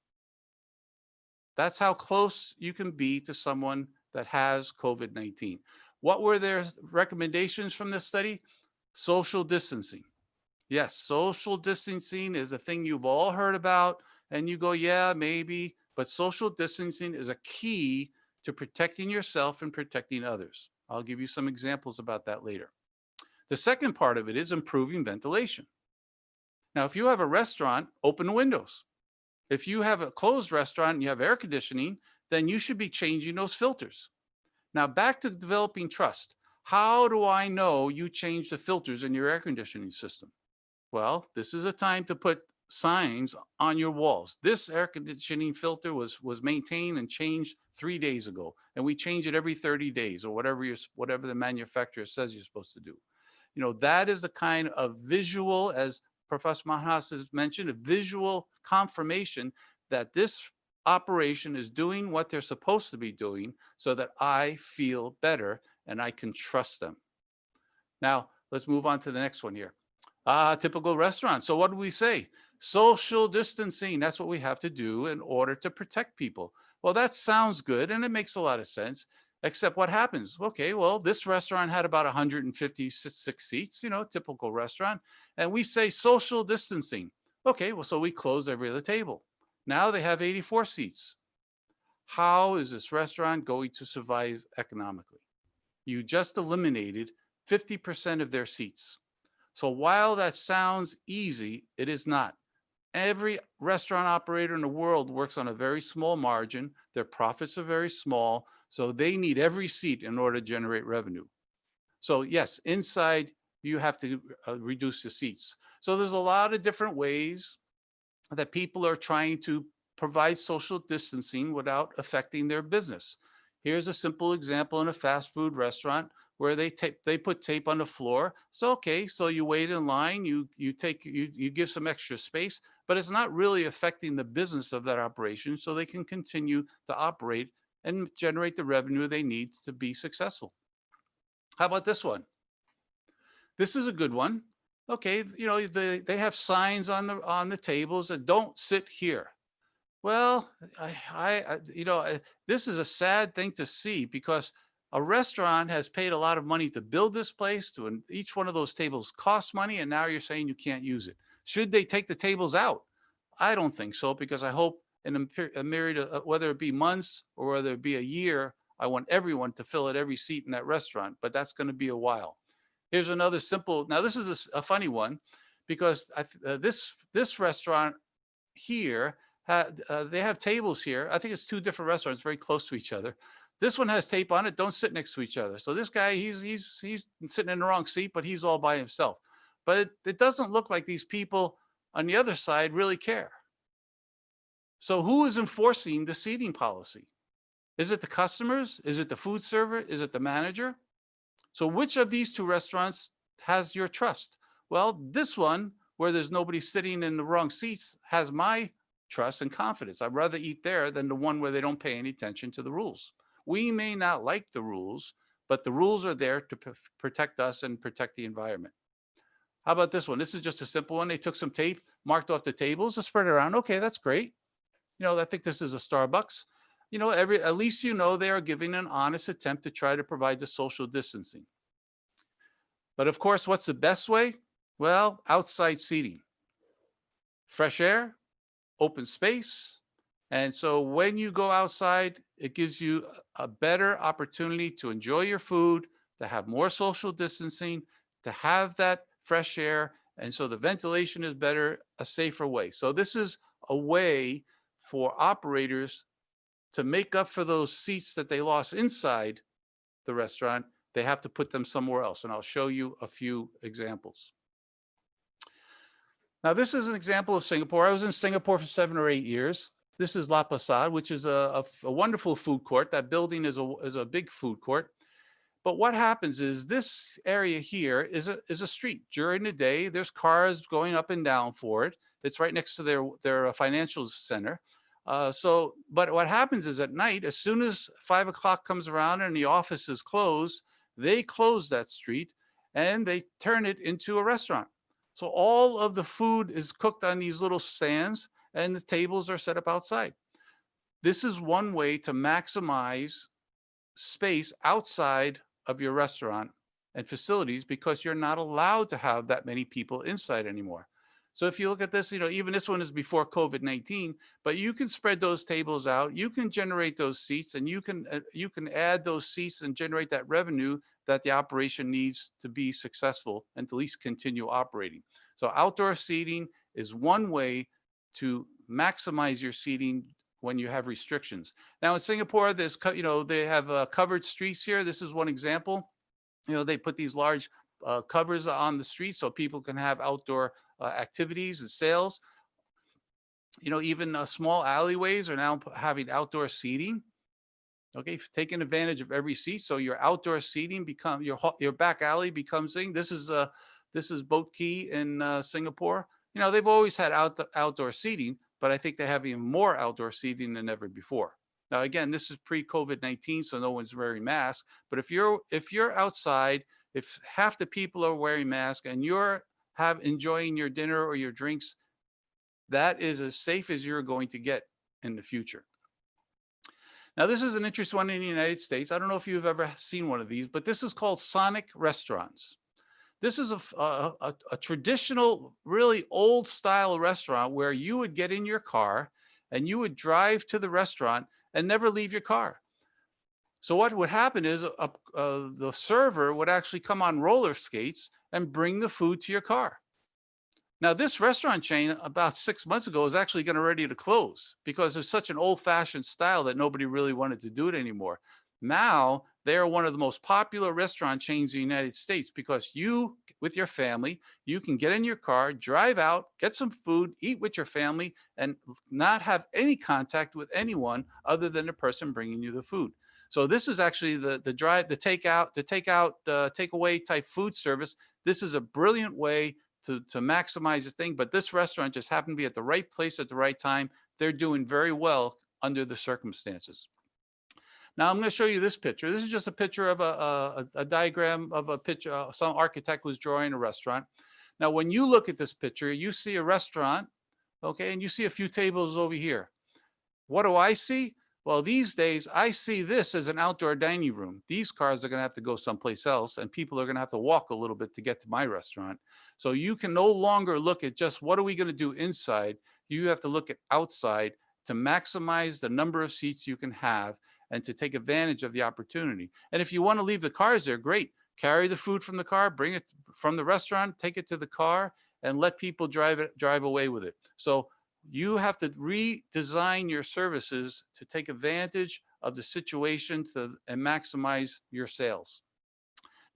Speaker 2: That's how close you can be to someone that has COVID-19. What were their recommendations from this study? Social distancing. Yes, social distancing is a thing you've all heard about, and you go, yeah, maybe. But social distancing is a key to protecting yourself and protecting others. I'll give you some examples about that later. The second part of it is improving ventilation. Now, if you have a restaurant, open the windows. If you have a closed restaurant and you have air conditioning, then you should be changing those filters. Now, back to developing trust. How do I know you changed the filters in your air conditioning system? Well, this is a time to put signs on your walls. This air conditioning filter was maintained and changed 3 days ago, and we change it every 30 days or whatever the manufacturer says you're supposed to do. You know, that is the kind of visual, as Professor Manhas has mentioned, a visual confirmation that this operation is doing what they're supposed to be doing so that I feel better and I can trust them. Now, Let's move on to the next one here. Typical restaurant. So what do we say? Social distancing. That's what we have to do in order to protect people. Well, that sounds good and it makes a lot of sense, except what happens? Okay, well, this restaurant had about 156 seats, typical restaurant. And we say social distancing. Okay, well, so we close every other table. Now they have 84 seats. How is this restaurant going to survive economically? You just eliminated 50% of their seats. So while that sounds easy, it is not. Every restaurant operator in the world works on a very small margin. Their profits are very small, so they need every seat in order to generate revenue. So yes, inside you have to reduce the seats. So there's a lot of different ways that people are trying to provide social distancing without affecting their business. Here's a simple example in a fast food restaurant where they put tape on the floor. So okay, so you wait in line, you give some extra space, but it's not really affecting the business of that operation, so they can continue to operate and generate the revenue they need to be successful. How about this one? This is a good one. Okay, they have signs on the tables that don't sit here. Well, this is a sad thing to see because a restaurant has paid a lot of money to build this place, and each one of those tables costs money, and now you're saying you can't use it. Should they take the tables out? I don't think so, because I hope in a myriad of, whether it be months or whether it be a year, I want everyone to fill at every seat in that restaurant, but that's going to be a while. Here's another simple, now this is a funny one, because this restaurant here, they have tables here. I think it's two different restaurants very close to each other. This one has tape on it. Don't sit next to each other. So this guy, he's sitting in the wrong seat, but he's all by himself. But it doesn't look like these people on the other side really care. So who is enforcing the seating policy? Is it the customers? Is it the food server? Is it the manager? So which of these two restaurants has your trust? Well, this one, where there's nobody sitting in the wrong seats, has my trust and confidence. I'd rather eat there than the one where they don't pay any attention to the rules. We may not like the rules, but the rules are there to protect us and protect the environment. How about this one? This is just a simple one. They took some tape, marked off the tables and spread it around. Okay, that's great. I think this is a Starbucks. At least they are giving an honest attempt to try to provide the social distancing. But of course, what's the best way? Well, outside seating, fresh air, open space. And so when you go outside, it gives you a better opportunity to enjoy your food, to have more social distancing, to have that fresh air. And so the ventilation is better, a safer way. So this is a way for operators to make up for those seats that they lost inside the restaurant. They have to put them somewhere else. And I'll show you a few examples. Now, this is an example of Singapore. I was in Singapore for 7 or 8 years. This is La Posada, which is a wonderful food court. That building is a big food court. But what happens is this area here is a street. During the day, there's cars going up and down for it. It's right next to their financial center. But what happens is at night, as soon as 5 o'clock comes around and the office is closed, they close that street and they turn it into a restaurant. So all of the food is cooked on these little stands and the tables are set up outside. This is one way to maximize space outside of your restaurant and facilities, because you're not allowed to have that many people inside anymore. So if you look at this, even this one is before COVID-19, but you can spread those tables out, you can generate those seats, and you can add those seats and generate that revenue that the operation needs to be successful and to at least continue operating. So outdoor seating is one way to maximize your seating when you have restrictions. Now in Singapore, they have covered streets here. This is one example. They put these large covers on the street so people can have outdoor activities and sales. Even small alleyways are now having outdoor seating. Okay, taking advantage of every seat. So your outdoor seating your back alley becomes thing. This is Boat Quay in Singapore. They've always had outdoor seating, but I think they have even more outdoor seating than ever before. Now, again, this is pre-COVID-19, so no one's wearing masks. But if you're outside, if half the people are wearing masks and you're enjoying your dinner or your drinks, that is as safe as you're going to get in the future. Now, this is an interesting one in the United States. I don't know if you've ever seen one of these, but this is called Sonic restaurants. This is a traditional, really old style restaurant where you would get in your car and you would drive to the restaurant and never leave your car. So what would happen is the server would actually come on roller skates and bring the food to your car. Now, this restaurant chain about 6 months ago was actually getting ready to close because it's such an old-fashioned style that nobody really wanted to do it anymore. Now, they are one of the most popular restaurant chains in the United States because you, with your family, you can get in your car, drive out, get some food, eat with your family, and not have any contact with anyone other than the person bringing you the food. So this is actually the takeaway type food service. This is a brilliant way to maximize the thing, but this restaurant just happened to be at the right place at the right time. They're doing very well under the circumstances. Now I'm going to show you this picture. This is just a picture of a diagram of a picture. Some architect was drawing a restaurant. Now, when you look at this picture, you see a restaurant, okay, and you see a few tables over here. What do I see? Well, these days, I see this as an outdoor dining room. These cars are going to have to go someplace else, and people are going to have to walk a little bit to get to my restaurant. So you can no longer look at just what are we going to do inside. You have to look at outside to maximize the number of seats you can have and to take advantage of the opportunity. And if you want to leave the cars there, great. Carry the food from the car, bring it from the restaurant, take it to the car, and let people drive away with it. So you have to redesign your services to take advantage of the situation and maximize your sales.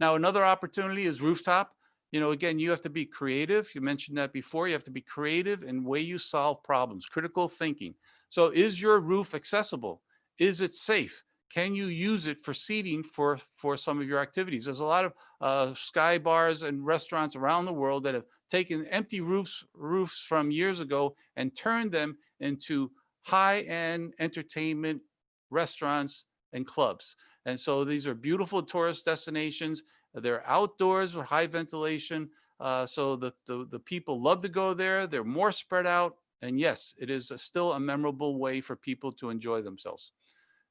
Speaker 2: Now, another opportunity is rooftop. You know, again, you have to be creative. You mentioned that before. You have to be creative in the way you solve problems, critical thinking. So is your roof accessible? Is it safe? Can you use it for seating for some of your activities? There's a lot of sky bars and restaurants around the world that have taken empty roofs from years ago and turned them into high-end entertainment restaurants and clubs. And so these are beautiful tourist destinations. They're outdoors with high ventilation. So the people love to go there. They're more spread out. And yes, it is still a memorable way for people to enjoy themselves.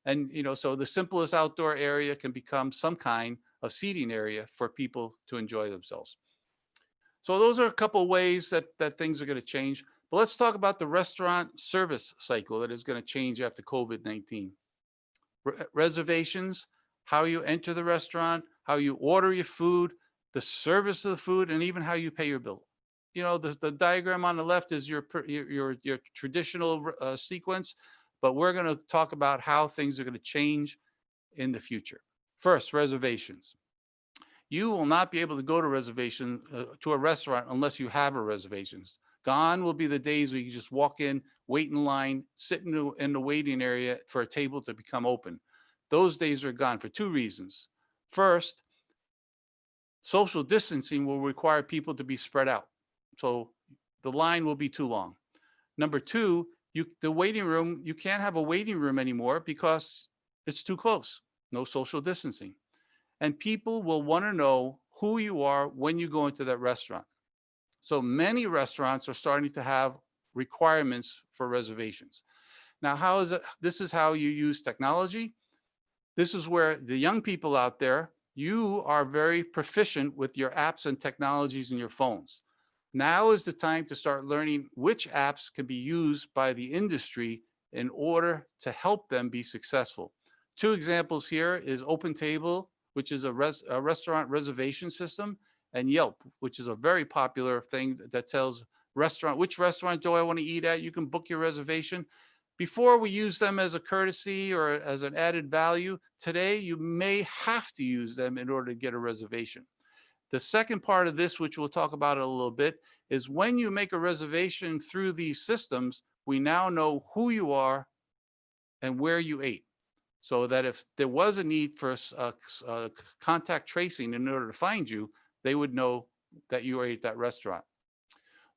Speaker 2: And, you know, so the simplest outdoor area can become some kind of seating area for people to enjoy themselves. So those are a couple of ways that things are going to change. But let's talk about the restaurant service cycle that is going to change after COVID-19. Reservations, how you enter the restaurant, how you order your food, the service of the food, and even how you pay your bill. You know, the diagram on the left is your traditional sequence. But we're going to talk about how things are going to change in the future. First, reservations. You will not be able to go to a restaurant unless you have a reservation. Gone will be the days where you just walk in, wait in line, sit in the waiting area for a table to become open. Those days are gone for two reasons. First, social distancing will require people to be spread out. So the line will be too long. Number two, the waiting room, you can't have a waiting room anymore because it's too close, no social distancing. And people will want to know who you are when you go into that restaurant. So many restaurants are starting to have requirements for reservations. Now, this is how you use technology. This is where the young people out there, you are very proficient with your apps and technologies in your phones. Now is the time to start learning which apps can be used by the industry in order to help them be successful. Two examples here is OpenTable, which is a restaurant reservation system, and Yelp, which is a very popular thing that tells which restaurant do I want to eat at? You can book your reservation. Before we use them as a courtesy or as an added value, today you may have to use them in order to get a reservation. The second part of this, which we'll talk about in a little bit, is when you make a reservation through these systems, we now know who you are and where you ate. So that if there was a need for contact tracing in order to find you, they would know that you ate at that restaurant.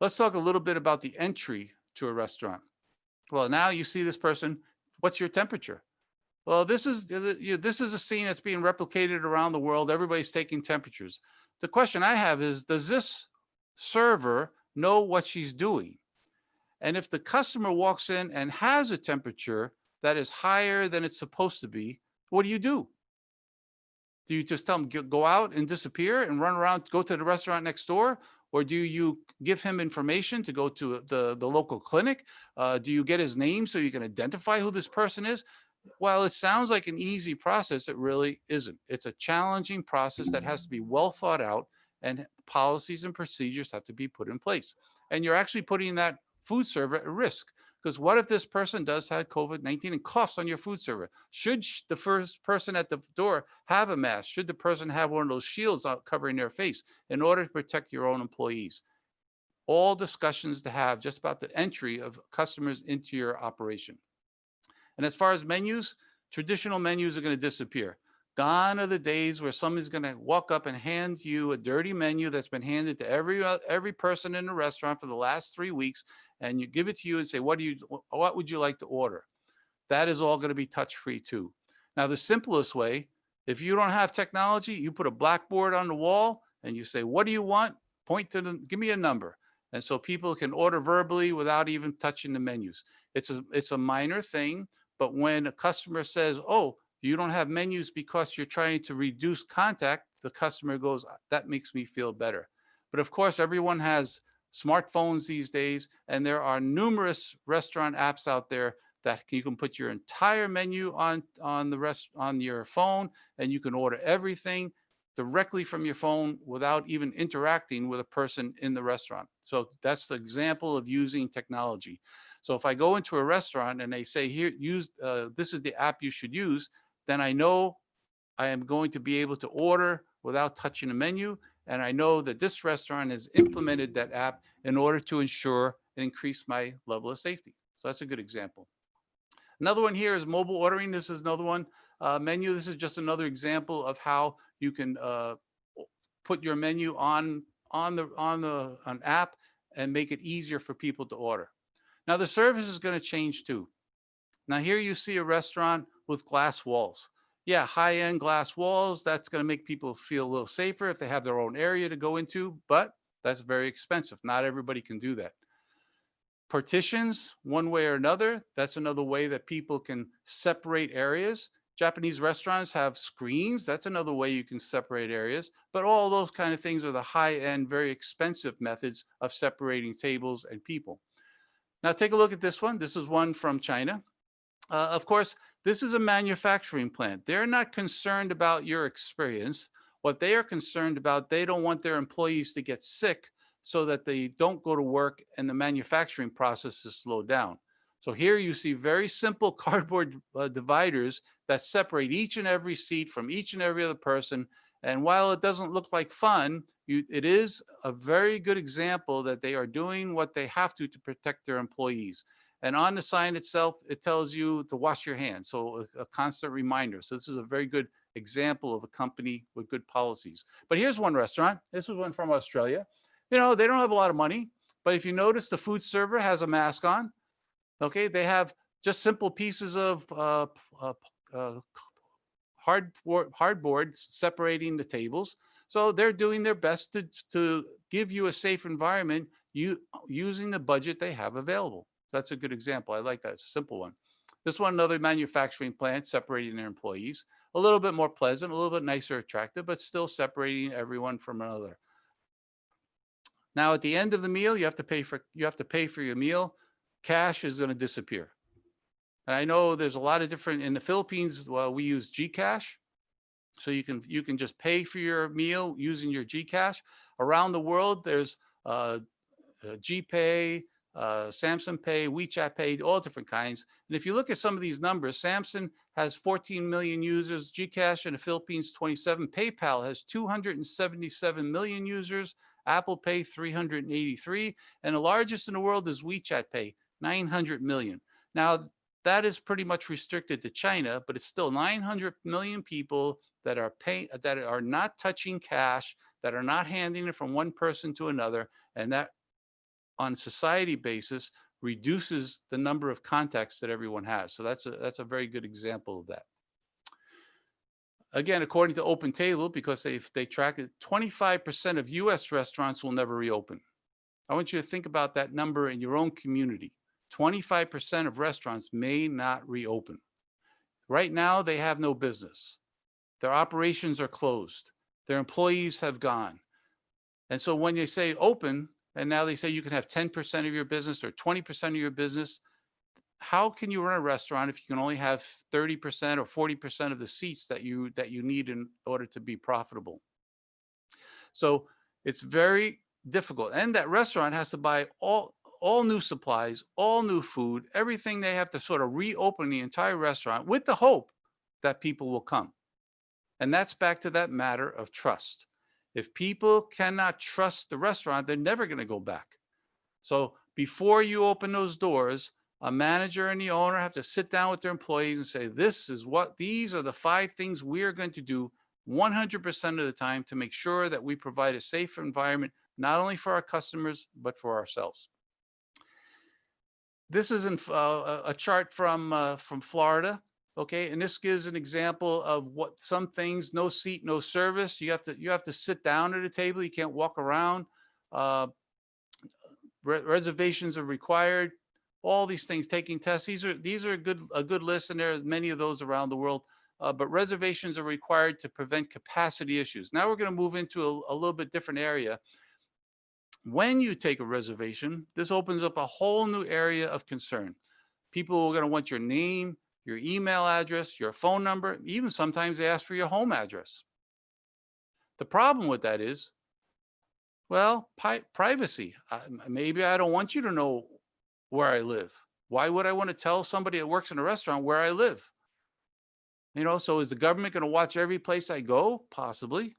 Speaker 2: Let's talk a little bit about the entry to a restaurant. Well, now you see this person, what's your temperature? Well, this is this is a scene that's being replicated around the world. Everybody's taking temperatures. The question I have is, does this server know what she's doing? And if the customer walks in and has a temperature that is higher than it's supposed to be, what do you do? Do you just tell him go out and disappear and run around, go to the restaurant next door? Or do you give him information to go to the local clinic? Do you get his name so you can identify who this person is? While it sounds like an easy process, it really isn't. It's a challenging process that has to be well thought out, and policies and procedures have to be put in place. And you're actually putting that food server at risk, because what if this person does have COVID-19 and coughs on your food server? Should the first person at the door have a mask? Should the person have one of those shields out covering their face in order to protect your own employees? All discussions to have just about the entry of customers into your operation. And as far as menus, traditional menus are going to disappear. Gone are the days where somebody's going to walk up and hand you a dirty menu that's been handed to every person in the restaurant for the last 3 weeks, and you give it to you and say, what would you like to order? That is all going to be touch-free too. Now, the simplest way, if you don't have technology, you put a blackboard on the wall and you say, what do you want? Point to give me a number. And so people can order verbally without even touching the menus. It's a minor thing, but when a customer says, oh, you don't have menus because you're trying to reduce contact, the customer goes, that makes me feel better. But of course, everyone has smartphones these days, and there are numerous restaurant apps out there that you can put your entire menu on your phone, and you can order everything directly from your phone without even interacting with a person in the restaurant. So that's the example of using technology. So if I go into a restaurant and they say, here, this is the app you should use, then I know I am going to be able to order without touching a menu. And I know that this restaurant has implemented that app in order to ensure and increase my level of safety. So that's a good example. Another one here is mobile ordering. This is another one. Menu, this is just another example of how you can put your menu on an app and make it easier for people to order. Now the service is going to change too. Now here you see a restaurant with glass walls. Yeah, high-end glass walls, that's going to make people feel a little safer if they have their own area to go into, but that's very expensive. Not everybody can do that. Partitions, one way or another, that's another way that people can separate areas. Japanese restaurants have screens. That's another way you can separate areas. But all those kind of things are the high-end, very expensive methods of separating tables and people. Now take a look at this one. This is one from China. Of course, this is a manufacturing plant. They're not concerned about your experience. What they are concerned about, they don't want their employees to get sick so that they don't go to work and the manufacturing process is slowed down. So here you see very simple cardboard dividers that separate each and every seat from each and every other person. And while it doesn't look like fun, it is a very good example that they are doing what they have to protect their employees. And on the sign itself, it tells you to wash your hands. So a constant reminder. So this is a very good example of a company with good policies. But here's one restaurant. This was one from Australia. You know, they don't have a lot of money, but if you notice, the food server has a mask on. Okay, they have just simple pieces of hardboard separating the tables. So they're doing their best to give you a safe environment using the budget they have available. That's a good example. I like that. It's a simple one. This one, another manufacturing plant separating their employees. A little bit more pleasant, a little bit nicer, attractive, but still separating everyone from another. Now, at the end of the meal, you have to pay for your meal. Cash is going to disappear. And I know there's a lot of different, in the Philippines, we use GCash. So you can just pay for your meal using your GCash. Around the world, there's GPay, Samsung Pay, WeChat Pay, all different kinds. And if you look at some of these numbers, Samsung has 14 million users, GCash in the Philippines, 27. PayPal has 277 million users, Apple Pay 383, and the largest in the world is WeChat Pay, 900 million. Now, that is pretty much restricted to China, but it's still 900 million people that are not touching cash, that are not handing it from one person to another, and that on society basis reduces the number of contacts that everyone has. So that's a very good example of that. Again, according to Open Table, because they track it, 25% of US restaurants will never reopen. I want you to think about that number in your own community. 25% of restaurants may not reopen. Right now, they have no business. Their operations are closed. Their employees have gone. And so when they say open, and now they say you can have 10% of your business or 20% of your business, how can you run a restaurant if you can only have 30% or 40% of the seats that you need in order to be profitable? So it's very difficult. And that restaurant has to buy all new supplies, all new food, everything. They have to sort of reopen the entire restaurant with the hope that people will come. And that's back to that matter of trust. If people cannot trust the restaurant, they're never going to go back. So before you open those doors, a manager and the owner have to sit down with their employees and say, these are the 5 things we're going to do 100% of the time to make sure that we provide a safe environment, not only for our customers, but for ourselves. This is a chart from Florida. Okay, and this gives an example of what some things: no seat, no service. You have to sit down at a table. You can't walk around. Reservations are required. All these things, taking tests. These are a good list, and there are many of those around the world. But reservations are required to prevent capacity issues. Now we're going to move into a little bit different area. When you take a reservation, this opens up a whole new area of concern. People are going to want your name, your email address, your phone number. Even sometimes they ask for your home address. The problem with that is, well, privacy. Maybe I don't want you to know where I live. Why would I want to tell somebody that works in a restaurant where I live? So is the government going to watch every place I go? Possibly.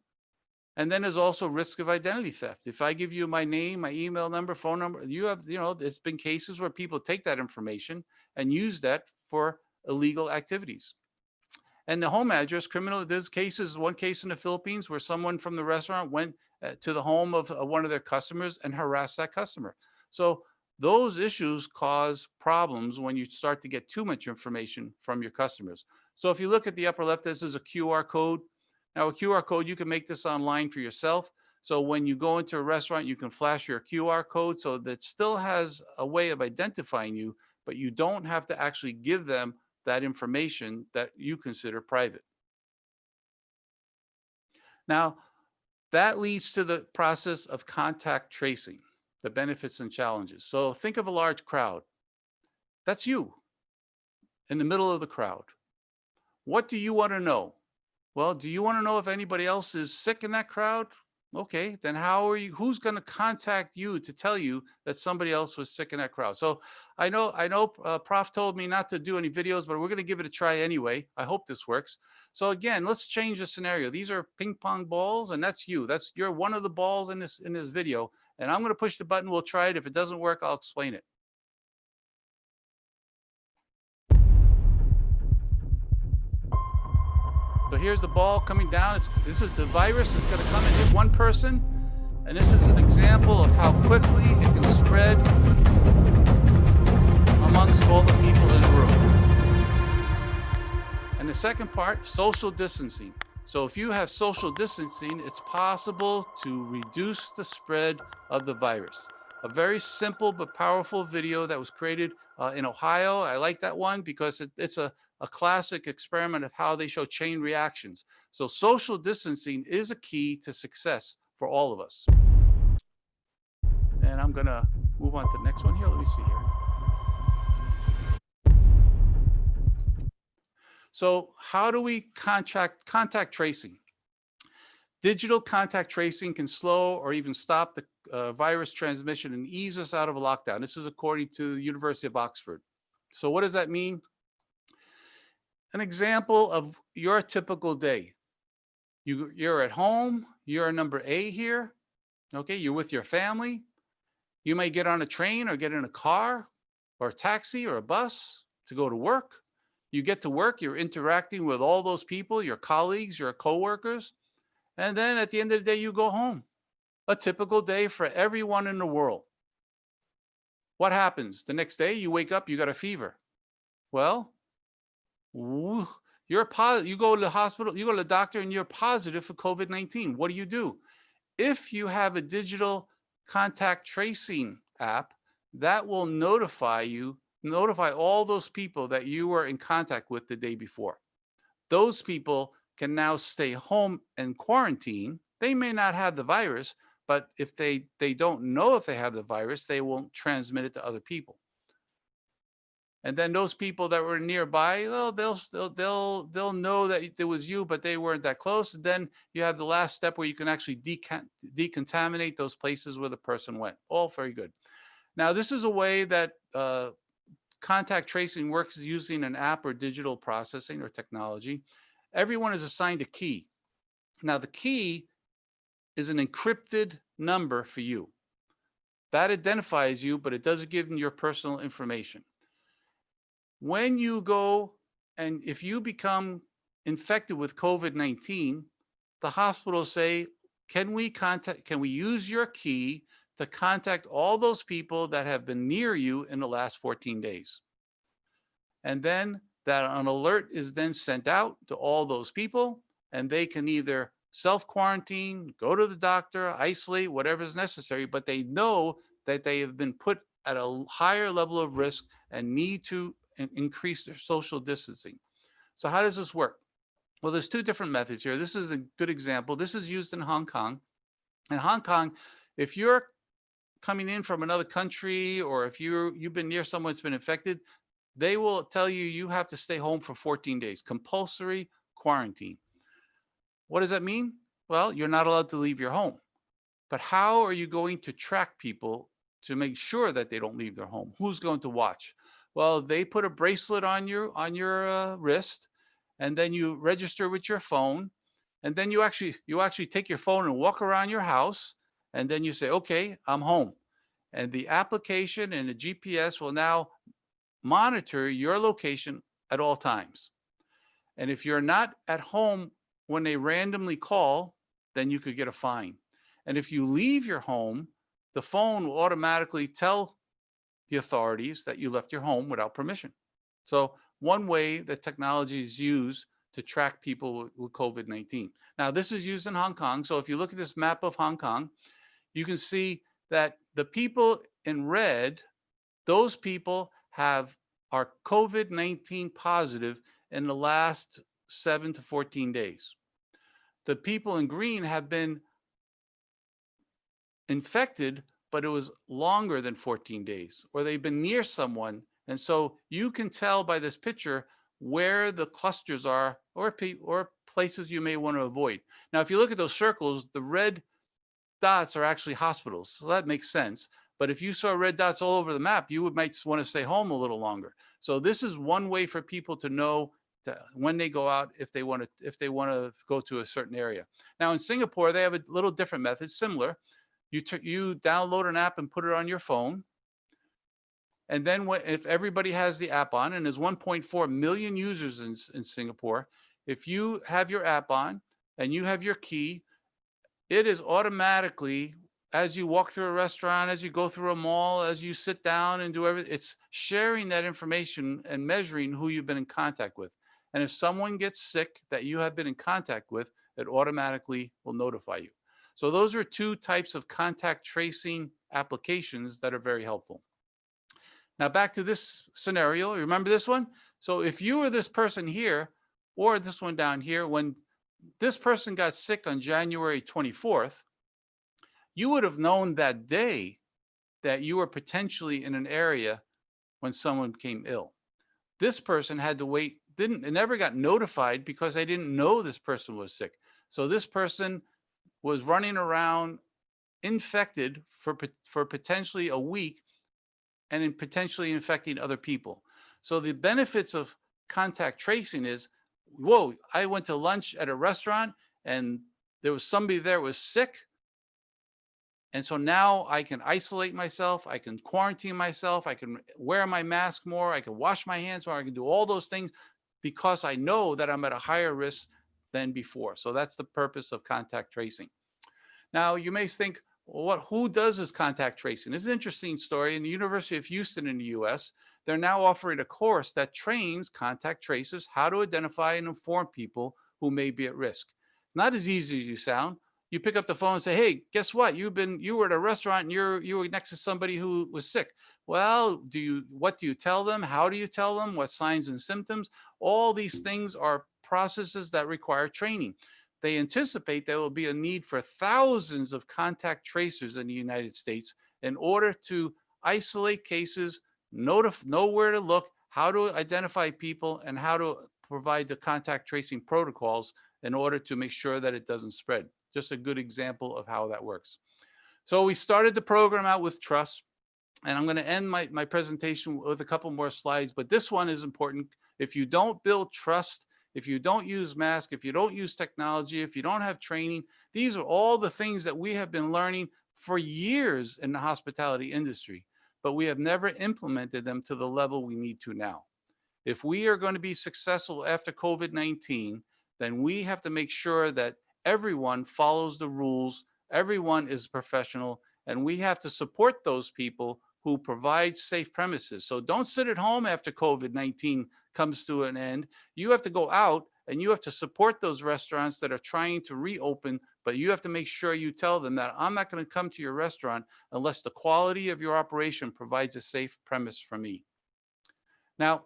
Speaker 2: And then there's also risk of identity theft. If I give you my name, my email number, phone number, there's been cases where people take that information and use that for illegal activities. And the home address, there's cases, one case in the Philippines where someone from the restaurant went to the home of one of their customers and harassed that customer. So those issues cause problems when you start to get too much information from your customers. So if you look at the upper left, this is a QR code. Now, a QR code, you can make this online for yourself. So when you go into a restaurant, you can flash your QR code, so that still has a way of identifying you, but you don't have to actually give them that information that you consider private. Now, that leads to the process of contact tracing, the benefits and challenges. So think of a large crowd. That's you in the middle of the crowd. What do you want to know? Well, do you want to know if anybody else is sick in that crowd? Okay, then who's going to contact you to tell you that somebody else was sick in that crowd? So I know Prof told me not to do any videos, but we're going to give it a try anyway. I hope this works. So again, let's change the scenario. These are ping pong balls, and that's you. You're one of the balls in this video. And I'm going to push the button. We'll try it. If it doesn't work, I'll explain it. So here's the ball coming down. This is the virus. It's going to come and hit one person. And this is an example of how quickly it can spread amongst all the people in a room. And the second part, social distancing. So if you have social distancing, it's possible to reduce the spread of the virus. A very simple but powerful video that was created in Ohio. I like that one because it's a classic experiment of how they show chain reactions. So social distancing is a key to success for all of us. And I'm going to move on to the next one here. Let me see here. So how do we contact tracing? Digital contact tracing can slow or even stop the virus transmission and ease us out of a lockdown. This is according to the University of Oxford. So what does that mean? An example of your typical day. You're at home, you're number A here, okay? You're with your family. You may get on a train or get in a car or a taxi or a bus to go to work. You get to work, you're interacting with all those people, your colleagues, your coworkers, and then at the end of the day, you go home. A typical day for everyone in the world. What happens? The next day, you wake up, you got a fever. Well, You're positive. You go to the hospital, you go to the doctor, and you're positive for COVID-19. What do? If you have a digital contact tracing app, that will notify all those people that you were in contact with the day before. Those people can now stay home and quarantine. They may not have the virus, but if they don't know if they have the virus, they won't transmit it to other people. And then those people that were nearby, well, they'll know that it was you, but they weren't that close. And then you have the last step where you can actually decontaminate those places where the person went. All very good. Now, this is a way that contact tracing works using an app or digital processing or technology. Everyone is assigned a key. Now, the key is an encrypted number for you. That identifies you, but it doesn't give them your personal information. When you go and if you become infected with COVID-19, the hospitals say, can we use your key to contact all those people that have been near you in the last 14 days? And then an alert is then sent out to all those people, and they can either self-quarantine, go to the doctor, isolate, whatever is necessary, but they know that they have been put at a higher level of risk and need to increase their social distancing. So how does this work? Well, there's two different methods here. This is a good example. This is used in Hong Kong. In Hong Kong, if you're coming in from another country, or if you've been near someone that's been infected, they will tell you you have to stay home for 14 days, compulsory quarantine. What does that mean? Well, you're not allowed to leave your home. But how are you going to track people to make sure that they don't leave their home? Who's going to watch? Well, they put a bracelet on your wrist, and then you register with your phone, and then you actually take your phone and walk around your house, and then you say, okay, I'm home. And the application and the GPS will now monitor your location at all times. And if you're not at home when they randomly call, then you could get a fine. And if you leave your home, the phone will automatically tell the authorities that you left your home without permission. So one way that technology is used to track people with COVID-19. Now, this is used in Hong Kong. So if you look at this map of Hong Kong, you can see that the people in red, those people are COVID-19 positive in the last 7 to 14 days. The people in green have been infected, but it was longer than 14 days, or they've been near someone. And so you can tell by this picture where the clusters are, or places you may want to avoid. Now, if you look at those circles, the red dots are actually hospitals. So that makes sense. But if you saw red dots all over the map, you might want to stay home a little longer. So this is one way for people to know when they go out, if they want to go to a certain area. Now in Singapore, they have a little different method, similar. You download an app and put it on your phone. And then if everybody has the app on, and there's 1.4 million users in Singapore, if you have your app on and you have your key, it is automatically, as you walk through a restaurant, as you go through a mall, as you sit down and do everything, it's sharing that information and measuring who you've been in contact with. And if someone gets sick that you have been in contact with, it automatically will notify you. So those are two types of contact tracing applications that are very helpful. Now back to this scenario, remember this one? So if you were this person here, or this one down here, when this person got sick on January 24th, you would have known that day that you were potentially in an area when someone became ill. This person had to wait, it never got notified because they didn't know this person was sick. So this person was running around infected for potentially a week and potentially infecting other people. So the benefits of contact tracing is, whoa, I went to lunch at a restaurant and there was somebody there who was sick. And so now I can isolate myself, I can quarantine myself, I can wear my mask more, I can wash my hands more, I can do all those things because I know that I'm at a higher risk than before. So that's the purpose of contact tracing. Now you may think, well, who does this contact tracing? This is an interesting story. In the University of Houston in the US, they're now offering a course that trains contact tracers how to identify and inform people who may be at risk. It's not as easy as you sound. You pick up the phone and say, "Hey, guess what? You were at a restaurant and you were next to somebody who was sick." Well, what do you tell them? How do you tell them? What signs and symptoms? All these things are processes that require training. They anticipate there will be a need for thousands of contact tracers in the United States in order to isolate cases, know where to look, how to identify people, and how to provide the contact tracing protocols in order to make sure that it doesn't spread. Just a good example of how that works. So we started the program out with trust, and I'm going to end my presentation with a couple more slides, but this one is important. If you don't build trust, if you don't use masks, if you don't use technology, if you don't have training, these are all the things that we have been learning for years in the hospitality industry, but we have never implemented them to the level we need to now. If we are going to be successful after COVID-19, then we have to make sure that everyone follows the rules, everyone is professional, and we have to support those people who provide safe premises. So don't sit at home after COVID-19 comes to an end. You have to go out and you have to support those restaurants that are trying to reopen, but you have to make sure you tell them that I'm not going to come to your restaurant unless the quality of your operation provides a safe premise for me. Now,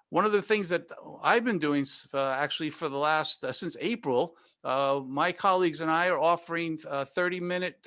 Speaker 2: one of the things that I've been doing actually for the last, since April, my colleagues and I are offering 30-minute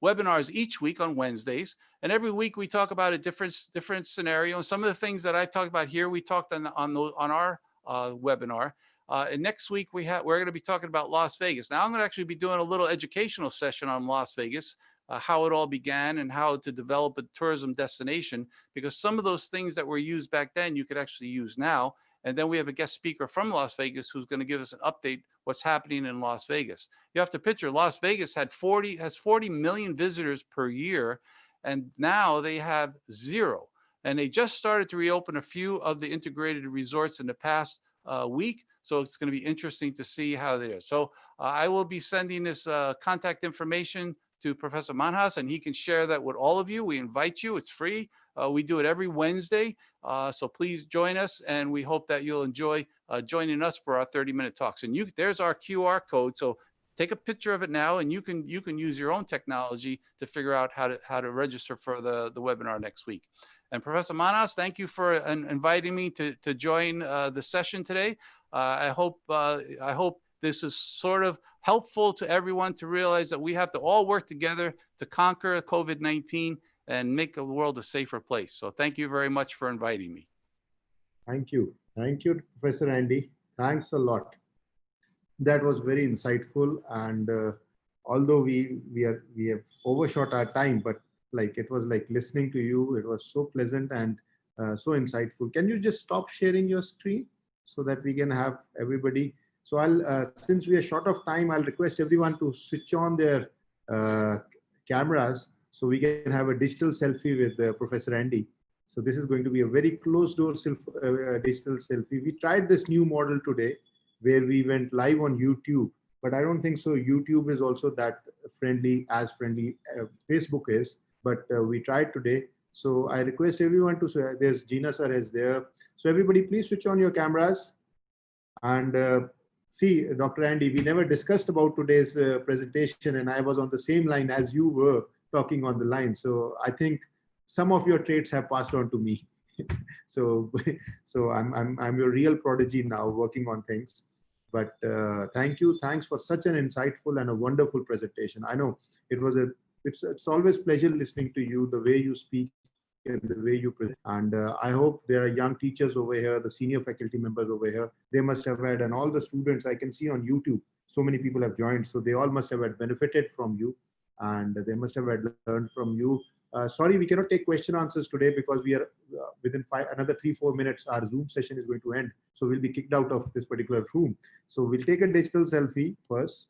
Speaker 2: webinars each week on Wednesdays. And every week we talk about a different scenario. And some of the things that I've talked about here, we talked on our webinar. And next week we're going to be talking about Las Vegas. Now I'm going to actually be doing a little educational session on Las Vegas, how it all began and how to develop a tourism destination, because some of those things that were used back then, you could actually use now. And then we have a guest speaker from Las Vegas who's going to give us an update what's happening in Las Vegas. You have to picture Las Vegas has 40 million visitors per year, and now they have 0. And they just started to reopen a few of the integrated resorts in the past week. So it's going to be interesting to see how they are. So I will be sending this contact information to Professor Manhas, and he can share that with all of you. We invite you. It's free. We do it every Wednesday. So please join us, and we hope that you'll enjoy joining us for our 30-minute talks. And there's our QR code. So take a picture of it now, and you can use your own technology to figure out how to register for the webinar next week. And Professor Manhas, thank you for inviting me to join the session today. I hope this is sort of helpful to everyone to realize that we have to all work together to conquer COVID-19 and make the world a safer place. So thank you very much for inviting me.
Speaker 3: Thank you. Thank you, Professor Andy. Thanks a lot. That was very insightful. And although we have overshot our time, but like it was like listening to you, it was so pleasant and so insightful. Can you just stop sharing your screen so that we can have everybody? So since we are short of time, I'll request everyone to switch on their cameras so we can have a digital selfie with Professor Andy. So this is going to be a very closed door digital selfie. We tried this new model today where we went live on YouTube, but I don't think so YouTube is also that friendly as Facebook is, but we tried today. So I request everyone to, there's Gina sir is there. So everybody please switch on your cameras. And see, Dr. Andy, we never discussed about today's presentation, and I was on the same line as you were talking on the line. So I think some of your traits have passed on to me. so I'm your real prodigy now, working on things. But thank you. Thanks for such an insightful and a wonderful presentation. I know it's always pleasure listening to you, the way you speak and the way you present. And I hope there are young teachers over here, the senior faculty members over here. They must have had, and all the students I can see on YouTube, so many people have joined. So they all must have had benefited from you, and they must have had learned from you. Sorry, we cannot take question answers today because we are within another 3-4 minutes, our Zoom session is going to end. So we'll be kicked out of this particular room. So we'll take a digital selfie first.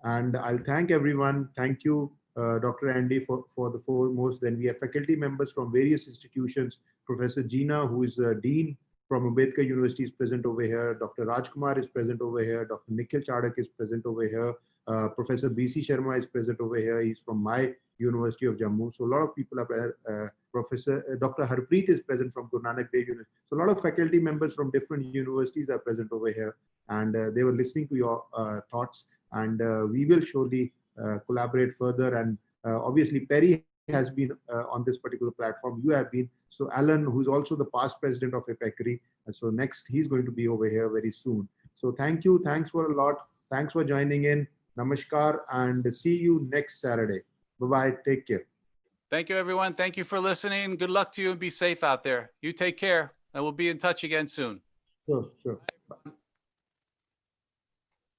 Speaker 3: And I'll thank everyone. Thank you, Dr. Andy, for the foremost. Then we have faculty members from various institutions. Professor Gina, who is Dean from Ambedkar University, is present over here. Dr. Rajkumar is present over here. Dr. Nikhil Chadak is present over here. Professor B.C. Sharma is present over here. He's from my University of Jammu. So a lot of people are Professor Dr. Harpreet is present from Guru Nanak Dev University. So a lot of faculty members from different universities are present over here, and they were listening to your thoughts. And we will surely collaborate further. And obviously, Perry has been on this particular platform. You have been. So Alan, who's also the past president of APECRI, so next he's going to be over here very soon. So thank you. Thanks for a lot. Thanks for joining in. Namaskar, and see you next Saturday. Bye-bye. Take care.
Speaker 2: Thank you, everyone. Thank you for listening. Good luck to you and be safe out there. You take care, and we'll be in touch again soon.
Speaker 3: Sure, sure.